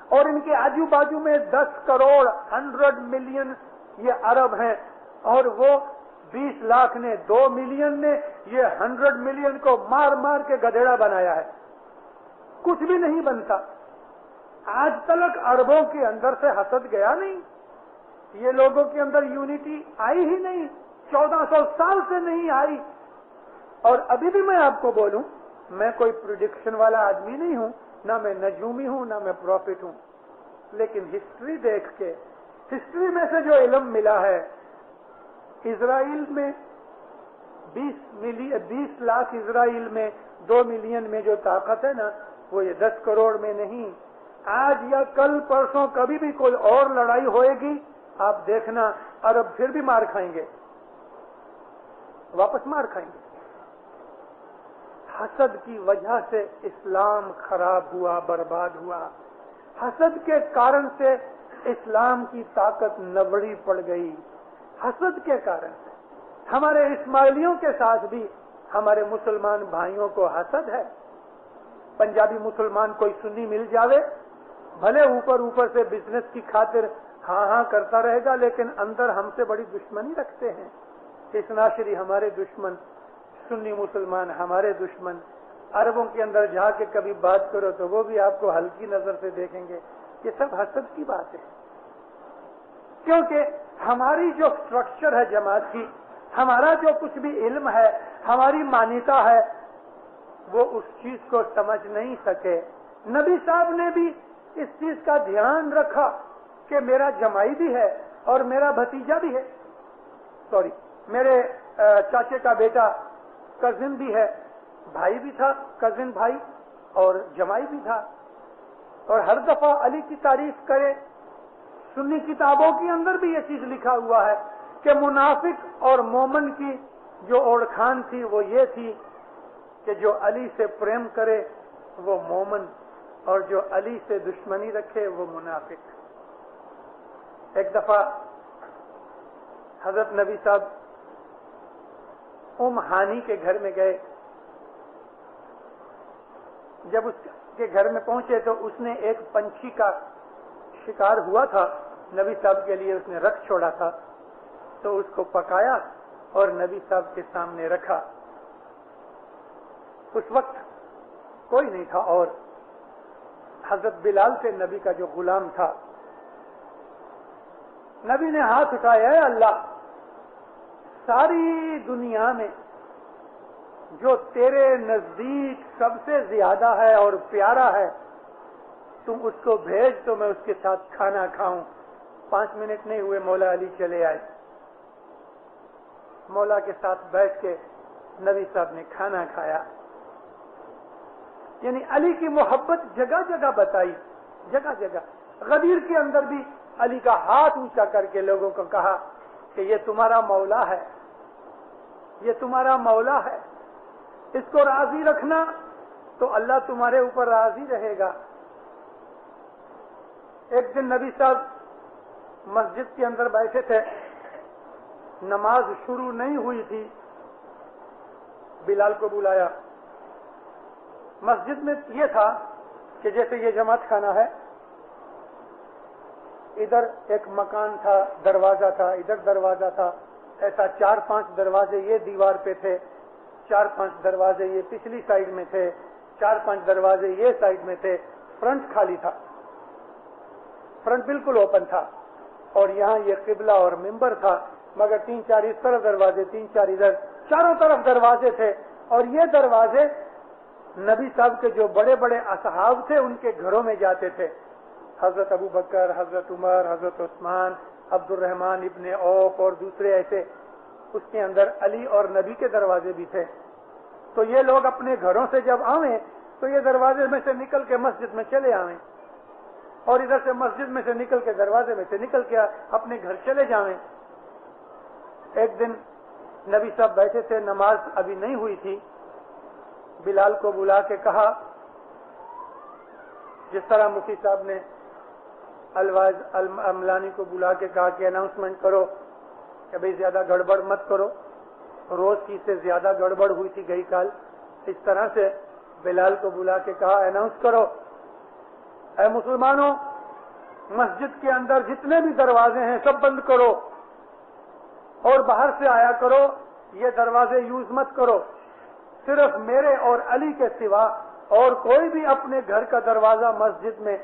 اور ان کے آجو باجو میں 10 کروڑ 100 ملین یہ عرب ہیں، اور وہ 20 لاکھ نے، 2 ملین نے یہ 100 ملین کو مار مار کے گدھیڑا بنایا ہے۔ کچھ بھی نہیں بنتا۔ آج تلک عربوں کے اندر سے حسد گیا نہیں، یہ لوگوں کے اندر یونٹی آئی ہی نہیں، 1400 سال سے نہیں آئی۔ اور ابھی بھی میں آپ کو بولوں، میں کوئی پریڈکشن والا آدمی نہیں ہوں، نہ میں نجومی ہوں، نہ میں پروفٹ ہوں، لیکن ہسٹری دیکھ کے، ہسٹری میں سے جو علم ملا ہے، اسرائیل میں 20 لاکھ اسرائیل میں 2 ملین میں جو طاقت ہے نا، وہ یہ 10 کروڑ میں نہیں۔ آج یا کل پرسوں کبھی بھی کوئی اور لڑائی ہوئے گی، آپ دیکھنا عرب پھر بھی مار کھائیں گے، واپس مار کھائیں گے۔ حسد کی وجہ سے اسلام خراب ہوا، برباد ہوا۔ حسد کے کارن سے اسلام کی طاقت نبڑی پڑ گئی، حسد کے کارن سے۔ ہمارے اسماعیلیوں کے ساتھ بھی ہمارے مسلمان بھائیوں کو حسد ہے۔ پنجابی مسلمان کوئی سنی مل جاوے، بھلے اوپر سے بزنس کی خاطر ہاں ہاں کرتا رہے گا، لیکن اندر ہم سے بڑی دشمنی رکھتے ہیں۔ اسناشری ہمارے دشمن، سنی مسلمان ہمارے دشمن۔ عربوں کے اندر جا کے کبھی بات کرو تو وہ بھی آپ کو ہلکی نظر سے دیکھیں گے۔ یہ سب حسد کی بات ہے، کیونکہ ہماری جو سٹرکچر ہے جماعت کی، ہمارا جو کچھ بھی علم ہے، ہماری مانیتا ہے، وہ اس چیز کو سمجھ نہیں سکے۔ نبی صاحب نے بھی اس چیز کا دھیان رکھا کہ میرا جمائی بھی ہے اور میرا بھتیجا بھی ہے، میرے چاچے کا بیٹا کزن بھی ہے، بھائی بھی تھا، کزن بھائی اور جمائی بھی تھا، اور ہر دفعہ علی کی تعریف کرے۔ سنی کتابوں کے اندر بھی یہ چیز لکھا ہوا ہے کہ منافق اور مومن کی جو اوڑکھان تھی وہ یہ تھی کہ جو علی سے پریم کرے وہ مومن، اور جو علی سے دشمنی رکھے وہ منافق۔ ایک دفعہ حضرت نبی صاحب ام ہانی کے گھر میں گئے۔ جب اس کے گھر میں پہنچے تو اس نے ایک پنچھی کا شکار ہوا تھا، نبی صاحب کے لیے اس نے رکھ چھوڑا تھا، تو اس کو پکایا اور نبی صاحب کے سامنے رکھا۔ اس وقت کوئی نہیں تھا اور حضرت بلال سے نبی کا جو غلام تھا، نبی نے ہاتھ اٹھایا، اے اللہ، ساری دنیا میں جو تیرے نزدیک سب سے زیادہ ہے اور پیارا ہے، تم اس کو بھیج تو میں اس کے ساتھ کھانا کھاؤں۔ 5 منٹ نہیں ہوئے مولا علی چلے آئے۔ مولا کے ساتھ بیٹھ کے نبی صاحب نے کھانا کھایا۔ یعنی علی کی محبت جگہ جگہ بتائی، جگہ جگہ۔ غدیر کے اندر بھی علی کا ہاتھ اونچا کر کے لوگوں کو کہا کہ یہ تمہارا مولا ہے، یہ تمہارا مولا ہے، اس کو راضی رکھنا تو اللہ تمہارے اوپر راضی رہے گا۔ ایک دن نبی صاحب مسجد کے اندر بیٹھے تھے، نماز شروع نہیں ہوئی تھی، بلال کو بلایا۔ مسجد میں یہ تھا کہ جیسے یہ جماعت خانہ ہے، ادھر ایک مکان تھا، دروازہ تھا، ادھر دروازہ تھا، ایسا 4-5 دروازے یہ دیوار پہ تھے، 4-5 دروازے یہ پچھلی سائیڈ میں تھے، 4-5 دروازے یہ سائیڈ میں تھے، فرنٹ خالی تھا، فرنٹ بالکل اوپن تھا، اور یہاں یہ قبلہ اور منبر تھا، مگر 3-4 اس طرف دروازے، 3-4 ادھر، چاروں طرف دروازے تھے۔ اور یہ دروازے نبی صاحب کے جو بڑے بڑے اصحاب تھے ان کے گھروں میں جاتے تھے، حضرت ابو بکر، حضرت عمر، حضرت عثمان، عبد الرحمن ابن عوف اور دوسرے ایسے۔ اس کے اندر علی اور نبی کے دروازے بھی تھے۔ تو یہ لوگ اپنے گھروں سے جب آویں تو یہ دروازے میں سے نکل کے مسجد میں چلے آویں، اور ادھر سے مسجد میں سے نکل کے دروازے میں سے نکل کے اپنے گھر چلے جاویں۔ ایک دن نبی صاحب بیٹھے تھے، نماز ابھی نہیں ہوئی تھی، بلال کو بلا کے کہا، جس طرح مفتی صاحب نے الواز الملانی کو بلا کے کہا کہ اناؤنسمنٹ کرو کہ بھئی زیادہ گڑبڑ مت کرو، روز کی سے زیادہ گڑبڑ ہوئی تھی گئی کال، اس طرح سے بلال کو بلا کے کہا اناؤنس کرو، اے مسلمانوں، مسجد کے اندر جتنے بھی دروازے ہیں سب بند کرو اور باہر سے آیا کرو، یہ دروازے یوز مت کرو، صرف میرے اور علی کے سوا اور کوئی بھی اپنے گھر کا دروازہ مسجد میں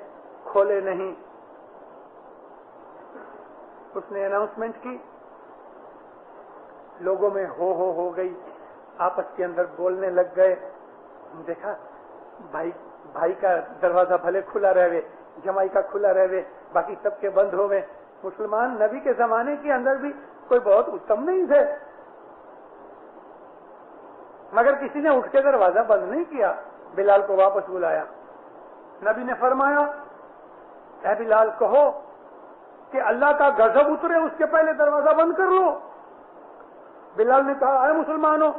کھولے نہیں۔ اس نے اناؤنسمنٹ کی، لوگوں میں ہو گئی، آپس کے اندر بولنے لگ گئے، دیکھا بھائی کا دروازہ بھلے کھلا رہے، جمائی کا کھلا رہے، باقی سب کے بند ہو گئے۔ مسلمان نبی کے زمانے کے اندر بھی کوئی بہت اتم نہیں تھے، مگر کسی نے اٹھ کے دروازہ بند نہیں کیا، بلال کو واپس بلایا۔ نبی نے فرمایا، اے بلال کہو کہ اللہ کا غضب اترے اس کے پہلے دروازہ بند کر لو۔ بلال نے کہا، اے مسلمانوں،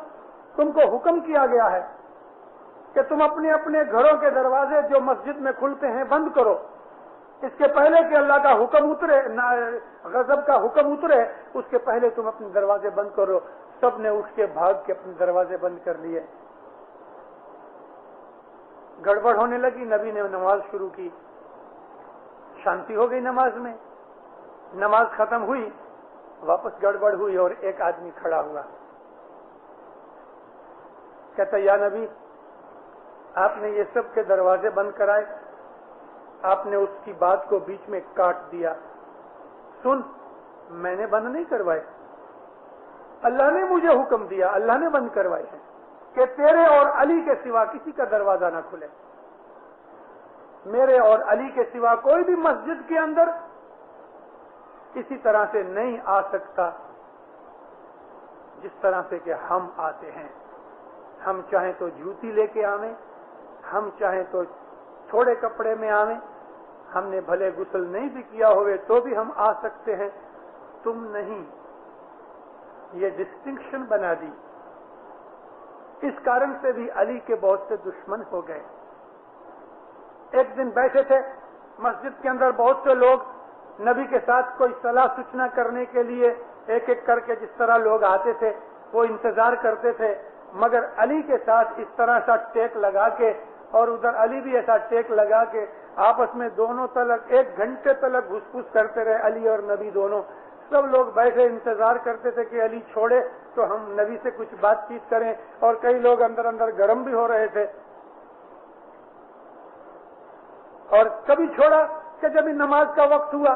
تم کو حکم کیا گیا ہے کہ تم اپنے اپنے گھروں کے دروازے جو مسجد میں کھلتے ہیں بند کرو، اس کے پہلے کہ اللہ کا حکم اترے، غضب کا حکم اترے، اس کے پہلے تم اپنے دروازے بند کرو۔ سب نے اٹھ کے بھاگ کے اپنے دروازے بند کر لیے۔ گڑبڑ ہونے لگی، نبی نے نماز شروع کی، شانتی ہو گئی نماز میں، نماز ختم ہوئی، واپس گڑبڑ ہوئی اور ایک آدمی کھڑا ہوا، کہتا یا نبی، آپ نے یہ سب کے دروازے بند کرائے، آپ نے اس کی بات کو بیچ میں کاٹ دیا، سن، میں نے بند نہیں کروائے، اللہ نے مجھے حکم دیا، اللہ نے بند کروائے ہیں کہ تیرے اور علی کے سوا کسی کا دروازہ نہ کھلے، میرے اور علی کے سوا کوئی بھی مسجد کے اندر इसी तरह से नहीं आ सकता जिस तरह से कि हम आते हैं। हम चाहें तो जूती लेके आवें, हम चाहें तो थोड़े कपड़े में आवें, हमने भले गुस्ल नहीं भी किया होवे तो भी हम आ सकते हैं, तुम नहीं। ये डिस्टिंक्शन बना दी। इस कारण से भी अली के बहुत से दुश्मन हो गए। एक दिन बैठे थे मस्जिद के अंदर, बहुत से लोग नबी के साथ कोई सलाह सूचना करने के लिए एक एक करके जिस तरह लोग आते थे वो इंतजार करते थे, मगर अली के साथ इस तरह सा टेक लगा के और उधर अली भी ऐसा टेक लगा के आपस में दोनों तलक 1 घंटे तलक घुसपुस करते रहे, अली और नबी दोनों। सब लोग बैठे इंतजार करते थे कि अली छोड़े तो हम नबी से कुछ बातचीत करें, और कई लोग अंदर अंदर गर्म भी हो रहे थे। और कभी छोड़ा कि जब नमाज का वक्त हुआ,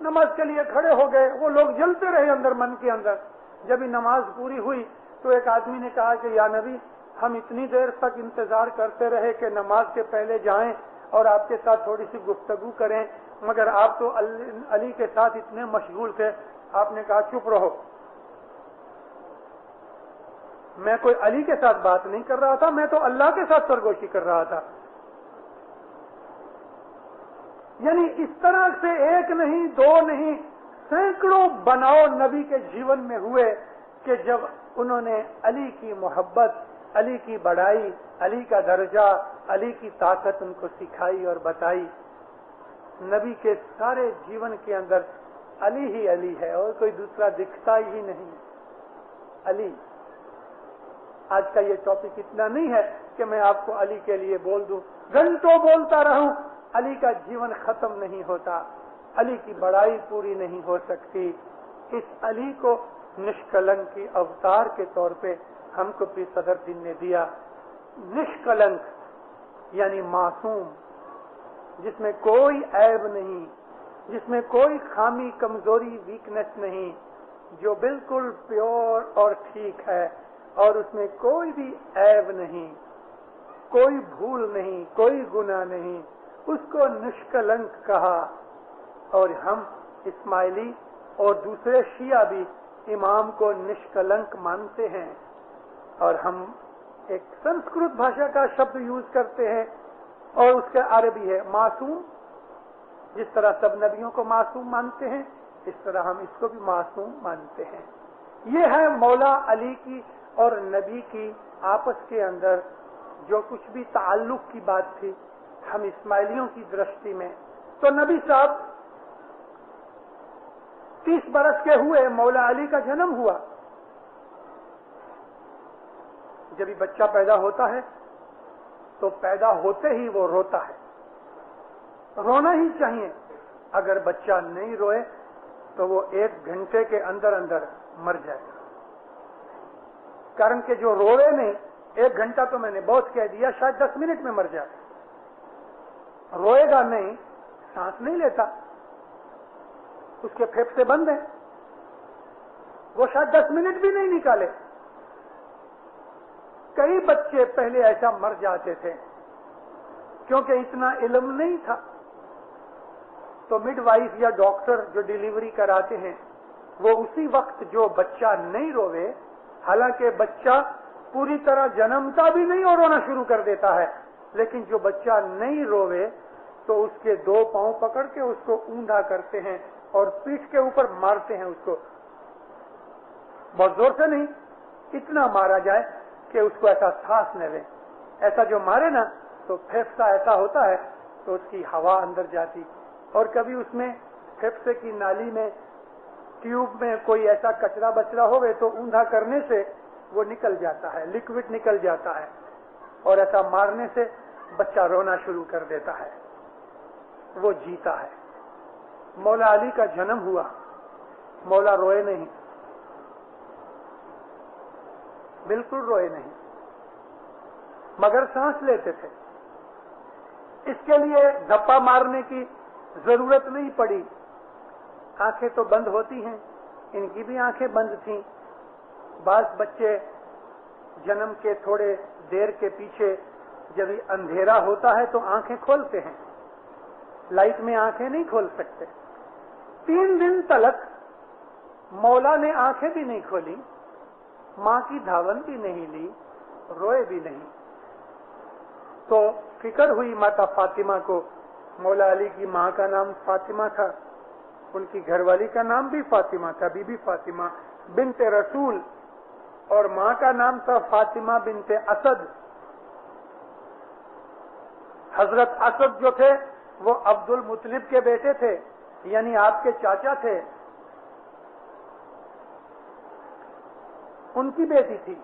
नमाज के लिए खड़े हो गए, वो लोग जलते रहे अंदर मन के अंदर। जब नमाज पूरी हुई तो एक आदमी ने कहा कि या नबी, हम इतनी देर तक इंतजार करते रहे कि नमाज के पहले जाएं और आपके साथ थोड़ी सी गुफ्तगू करें, मगर आप तो अली के साथ इतने मशगूल थे। आपने कहा चुप रहो, मैं कोई अली के साथ बात नहीं कर रहा था, मैं तो अल्लाह के साथ सरगोशी कर रहा था। यानी इस तरह से एक नहीं, 2 नहीं, सैकड़ों बनाव नबी के जीवन में हुए कि जब उन्होंने अली की मोहब्बत, अली की बड़ाई, अली का दर्जा, अली की ताकत उनको सिखाई और बताई। नबी के सारे जीवन के अंदर अली ही अली है और कोई दूसरा दिखता ही नहीं। अली। आज का ये टॉपिक इतना नहीं है कि मैं आपको अली के लिए बोल दूं, घंटों बोलता रहूं, अली का जीवन खत्म नहीं होता, अली की बड़ाई पूरी नहीं हो सकती। इस अली को निष्कलंक की अवतार के तौर पे हमको पीर सदर दिन ने दिया। निष्कलंक यानी मासूम, जिसमें कोई ऐब नहीं, जिसमें कोई खामी, कमजोरी, वीकनेस नहीं, जो बिल्कुल प्योर और ठीक है और उसमें कोई भी ऐब नहीं, कोई भूल नहीं, कोई गुनाह नहीं, उसको निष्कलंक कहा। और हम इस्माइली और दूसरे शिया भी इमाम को निष्कलंक मानते हैं। और हम एक संस्कृत भाषा का शब्द यूज करते हैं और उसका अरबी है मासूम। जिस तरह सब नबियों को मासूम मानते हैं, इस तरह हम इसको भी मासूम मानते हैं। ये है मौला अली की और नबी की आपस के अंदर जो कुछ भी ताल्लुक की बात थी। हम इस्माइलियों की दृष्टि में तो नबी साहब 30 बरस के हुए, मौला अली का जन्म हुआ। जब भी बच्चा पैदा होता है तो पैदा होते ही वो रोता है, रोना ही चाहिए। अगर बच्चा नहीं रोए तो वो 1 घंटे के अंदर अंदर मर जाएगा। कारण कि जो रोए नहीं, 1 घंटा तो मैंने बहुत कह दिया, शायद 10 मिनट में मर जाए। रोएगा नहीं, सांस नहीं लेता, उसके फेफड़े बंद हैं, वो शायद 10 मिनट भी नहीं निकाले। कई बच्चे पहले ऐसा मर जाते थे क्योंकि इतना इल्म नहीं था। तो मिडवाइफ या डॉक्टर जो डिलीवरी कराते हैं वो उसी वक्त जो बच्चा नहीं रोवे, हालांकि बच्चा पूरी तरह जन्मता भी नहीं और रोना शुरू कर देता है, लेकिन जो बच्चा नहीं रोवे तो उसके 2 पांव पकड़ के उसको ऊंधा करते हैं और पीठ के ऊपर मारते हैं उसको। बहुत जोर से नहीं, इतना मारा जाए कि उसको ऐसा सांस न ले। ऐसा जो मारे ना तो फेफड़ा ऐसा होता है तो उसकी हवा अंदर जाती, और कभी उसमें फेफड़े की नाली में, ट्यूब में कोई ऐसा कचरा बचरा होवे तो ऊंधा करने से वो निकल जाता है, लिक्विड निकल जाता है, और ऐसा मारने से बच्चा रोना शुरू कर देता है, वो जीता है। मौला अली का जन्म हुआ, मौला रोए नहीं, बिल्कुल रोए नहीं, मगर सांस लेते थे। इसके लिए धप्पा मारने की जरूरत नहीं पड़ी। आंखें तो बंद होती हैं, इनकी भी आंखें बंद थीं। बास बच्चे जन्म के थोड़े देर के पीछे जब अंधेरा होता है तो आंखें खोलते हैं, लाइट में आंखें नहीं खोल सकते। 3 दिन तक मौला ने आंखें भी नहीं खोली, मां की धावन भी नहीं ली, रोए भी नहीं। तो फिक्र हुई माता फातिमा को। मौला अली की मां का नाम फातिमा था, उनकी घरवाली का नाम भी फातिमा था, बीबी फातिमा बिनते रसूल, और मां का नाम था फातिमा बिनते असद। हजरत असद जो थे वो अब्दुल मुतलिब के बेटे थे, यानी आपके चाचा थे, उनकी बेटी थी,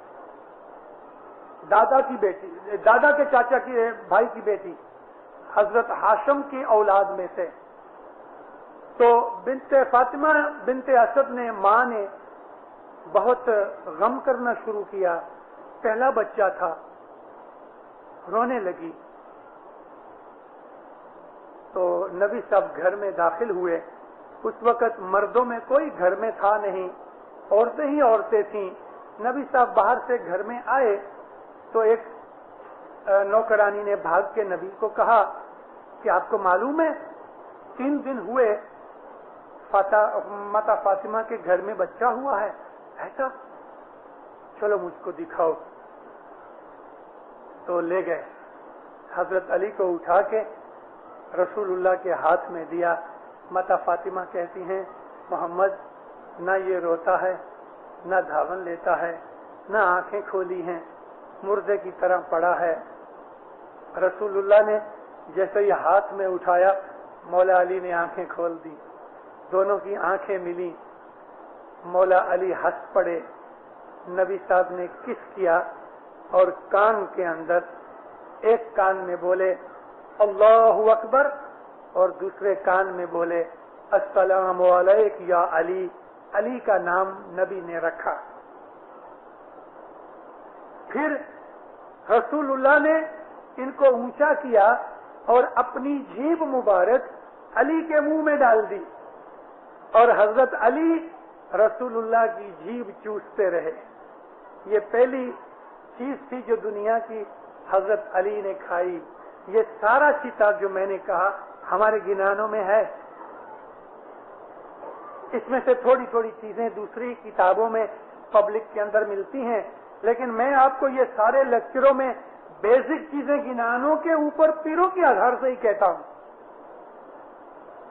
दादा की बेटी, दादा के चाचा की भाई की बेटी, हजरत हाशम की औलाद में से। तो बिनते फातिमा बिनते असद ने, मां ने बहुत गम करना शुरू किया। पहला बच्चा था, रोने लगी। तो नबी साहब घर में दाखिल हुए। उस वक्त मर्दों में कोई घर में था नहीं, औरतें ही औरतें थीं। नबी साहब बाहर से घर में आए तो एक नौकरानी ने भाग के नबी को कहा कि आपको मालूम है 3 दिन हुए माता फातिमा के घर में बच्चा हुआ है। ऐसा? चलो मुझको दिखाओ। तो ले गए, हजरत अली को उठा के रसूलुल्लाह के हाथ में दिया। माता फातिमा कहती हैं, मोहम्मद ना ये रोता है, ना धावन लेता है, ना आंखें खोली हैं, मुर्दे की तरह पड़ा है। रसूलुल्लाह ने जैसे ही हाथ में उठाया, मौला अली ने आंखें खोल दी, दोनों की आंखें मिली। मौला अली हंस पड़े। नबी साहब ने किस किया और कान के अंदर, एक कान में बोले अल्लाहु अकबर और दूसरे कान में बोले अस्सलामु अलैक या अली। अली का नाम नबी ने रखा। फिर रसूलुल्लाह ने इनको ऊंचा किया और अपनी जीभ मुबारक अली के मुंह में डाल दी, और हजरत अली रसूलुल्लाह की जीभ चूसते रहे। ये पहली चीज थी जो दुनिया की हजरत अली ने खाई। ये सारा किताब जो मैंने कहा हमारे गिनानों में है। इसमें से थोड़ी थोड़ी चीजें दूसरी किताबों में पब्लिक के अंदर मिलती हैं, लेकिन मैं आपको ये सारे लेक्चरों में बेसिक चीजें गिनानों के ऊपर पीरों के आधार से ही कहता हूं।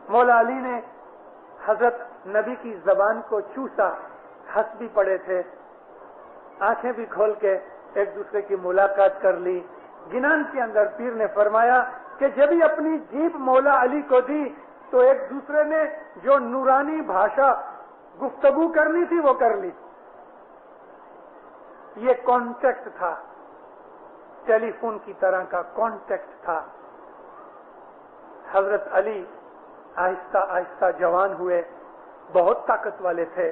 मौला अली ने हजरत नबी की जबान को चूसा, हंस भी पड़े थे, आंखें भी खोल के एक दूसरे की मुलाकात कर ली। गिनान के अंदर पीर ने फरमाया कि जब ही अपनी जीभ मौला अली को दी तो एक दूसरे ने जो नूरानी भाषा गुफ्तगू करनी थी वो कर ली। ये कांटेक्ट था, टेलीफोन की तरह का कांटेक्ट था। हजरत अली आहिस्ता आहिस्ता जवान हुए, बहुत ताकत वाले थे,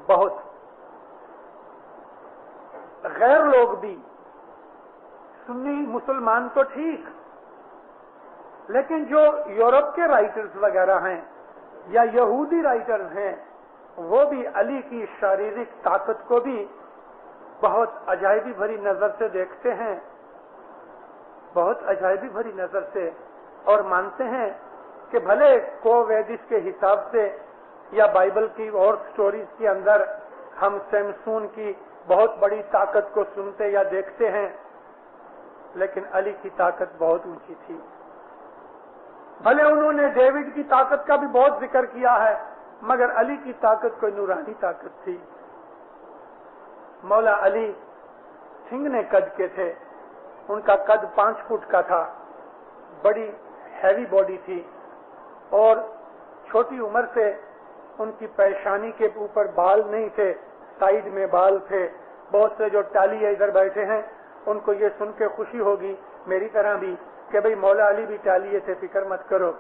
बहुत। गैर लोग भी, सुन्नी मुसलमान तो ठीक, लेकिन जो यूरोप के राइटर्स वगैरह हैं या यहूदी राइटर्स हैं, वो भी अली की शारीरिक ताकत को भी बहुत अजायबी भरी नजर से देखते हैं, बहुत अजायबी भरी नजर से, और मानते हैं कि भले को वेदिस के हिसाब से या बाइबल की और स्टोरीज के अंदर हम सैमसून की बहुत बड़ी ताकत को सुनते या देखते हैं, लेकिन अली की ताकत बहुत ऊंची थी। भले उन्होंने डेविड की ताकत का भी बहुत जिक्र किया है, मगर अली की ताकत कोई नूरानी ताकत थी। मौला अली ठिंगने कद के थे, उनका कद 5 फुट का था, बड़ी हैवी बॉडी थी, और छोटी उम्र से उनकी पेशानी के ऊपर बाल नहीं थे, साइड में बाल थे। बहुत से जो टालिए इधर बैठे हैं उनको ये सुन के खुशी होगी, मेरी तरह भी, कि भाई मौला अली भी टालिए थे, फिक्र मत करो।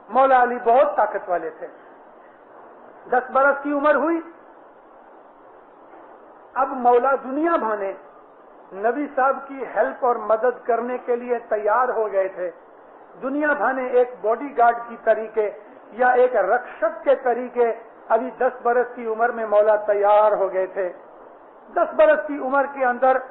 मौला अली बहुत ताकत वाले थे। 10 बरस की उम्र हुई, अब मौला दुनिया भाने नबी साहब की हेल्प और मदद करने के लिए तैयार हो गए थे। दुनिया भाने एक बॉडीगार्ड की तरीके या एक रक्षक के तरीके अभी 10 बरस की उम्र में मौला तैयार हो गए थे। 10 बरस की उम्र के अंदर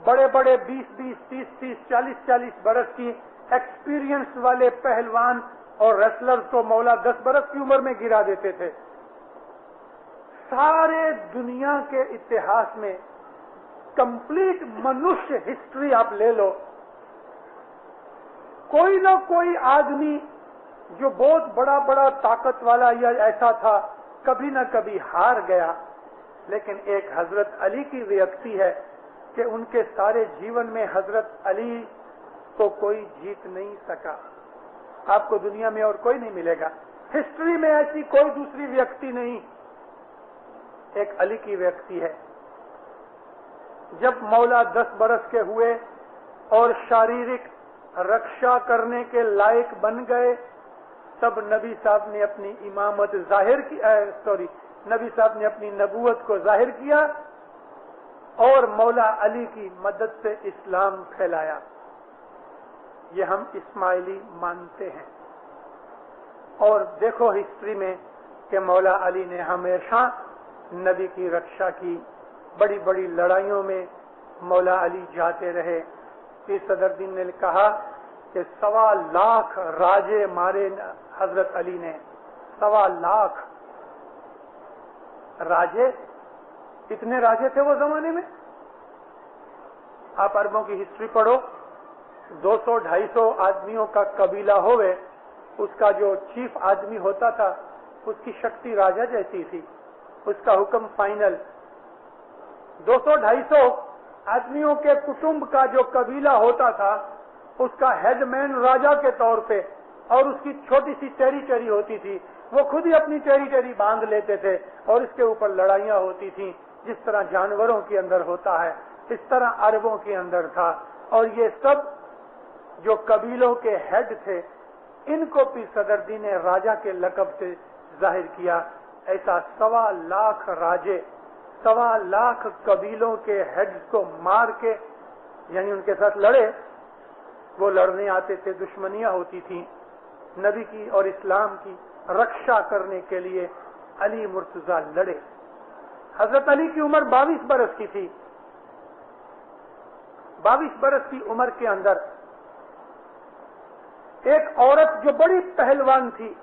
बड़े बड़े 20-20, 30-30, 40-40 बरस की एक्सपीरियंस वाले पहलवान اور रेसलर्स को मौला 10 बरस की उम्र में गिरा देते थे। सारे दुनिया के इतिहास में कंप्लीट मनुष्य हिस्ट्री आप ले लो, कोई ना कोई आदमी जो बहुत बड़ा बड़ा ताकत वाला या ऐसा था, कभी ना कभी हार गया। लेकिन एक हजरत अली की व्यक्ति है कि उनके सारे जीवन में हजरत अली को कोई जीत नहीं सका। आपको दुनिया में और कोई नहीं मिलेगा, हिस्ट्री में ऐसी कोई दूसरी व्यक्ति नहीं, एक अली की व्यक्ति है। जब मौला 10 बरस के हुए और शारीरिक रक्षा करने के लायक बन गए, तब नबी साहब ने अपनी इमामत जाहिर की, नबी साहब ने अपनी नबूवत को जाहिर किया और मौला अली की मदद से इस्लाम फैलाया। ये हम इस्माइली मानते हैं। और देखो हिस्ट्री में कि मौला अली ने हमेशा नबी की रक्षा की, बड़ी बड़ी लड़ाइयों में मौला अली जाते रहे। पीर सदरुद्दीन ने कहा कि 1.25 लाख राजे मारे हजरत अली ने। 1.25 लाख राजे, इतने राजे थे वो जमाने में। आप अरबों की हिस्ट्री पढ़ो, 200-250 आदमियों का कबीला होवे, उसका जो चीफ आदमी होता था उसकी शक्ति राजा जैसी थी, उसका हुक्म फाइनल। 200-250 आदमियों के कुटुंब का जो कबीला होता था उसका हेडमैन राजा के तौर पे, और उसकी छोटी सी टेरिटरी होती थी, वो खुद ही अपनी टेरिटरी बांध लेते थे और इसके ऊपर लड़ाइयां होती थी। जिस तरह जानवरों के अंदर होता है इस तरह अरबों के अंदर था। और ये सब जो कबीलों के हेड थे, इनको पीर सदरुद्दीन ने राजा के लकब से जाहिर किया। ऐसा 1.25 लाख राजे 1.25 लाख कबीलों के हेड्स को मार के, यानी उनके साथ लड़े। वो लड़ने आते थे, दुश्मनियां होती थी। नबी की और इस्लाम की रक्षा करने के लिए अली मुर्तजा लड़े। हजरत अली की उम्र 22 बरस की थी। 22 बरस की उम्र के अंदर एक औरत जो बड़ी पहलवान थी,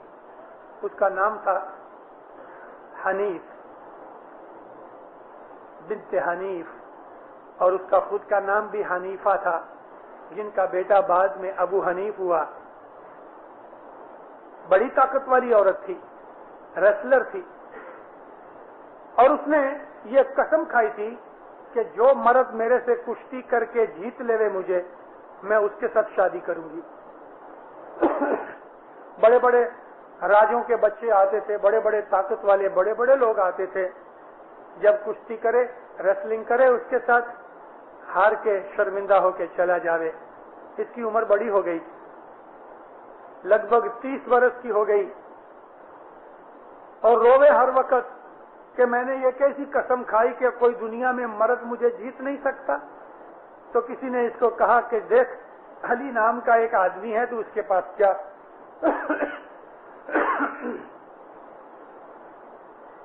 उसका नाम था हनीफ, बिन्ते हनीफ, और उसका खुद का नाम भी हनीफा था, जिनका बेटा बाद में अबू हनीफ हुआ। बड़ी ताकत वाली औरत थी, रेसलर थी, और उसने ये कसम खाई थी कि जो मर्द मेरे से कुश्ती करके जीत लेवे मुझे, मैं उसके साथ शादी करूंगी। बड़े बड़े राजों के बच्चे आते थे, बड़े बड़े ताकत वाले बड़े बड़े लोग आते थे। जब कुश्ती करे, रेसलिंग करे, उसके साथ हार के शर्मिंदा होके चला जावे। इसकी उम्र बड़ी हो गई, लगभग 30 वर्ष की हो गई, और रोवे हर वक्त कि मैंने ये कैसी कसम खाई कि कोई दुनिया में मर्द मुझे जीत नहीं सकता। तो किसी ने इसको कहा कि देख, अली नाम का एक आदमी है, तो उसके पास जा।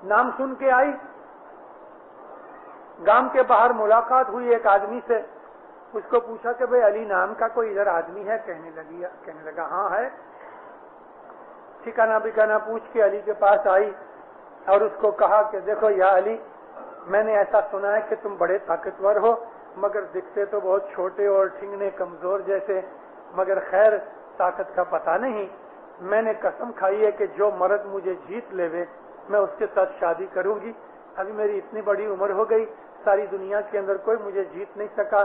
नाम सुन के आई, गांव के बाहर मुलाकात हुई एक आदमी से। उसको पूछा कि भाई अली नाम का कोई इधर आदमी है? कहने लगा हाँ है। ठिकाना बिकाना पूछ के अली के पास आई और उसको कहा कि देखो या अली, मैंने ऐसा सुना है कि तुम बड़े ताकतवर हो, मगर दिखते तो बहुत छोटे और ठिंगने कमजोर जैसे, मगर खैर ताकत का पता नहीं। मैंने कसम खाई है कि जो मर्द मुझे जीत लेवे मैं उसके साथ शादी करूंगी। अभी मेरी इतनी बड़ी उम्र हो गई, सारी दुनिया के अंदर कोई मुझे जीत नहीं सका।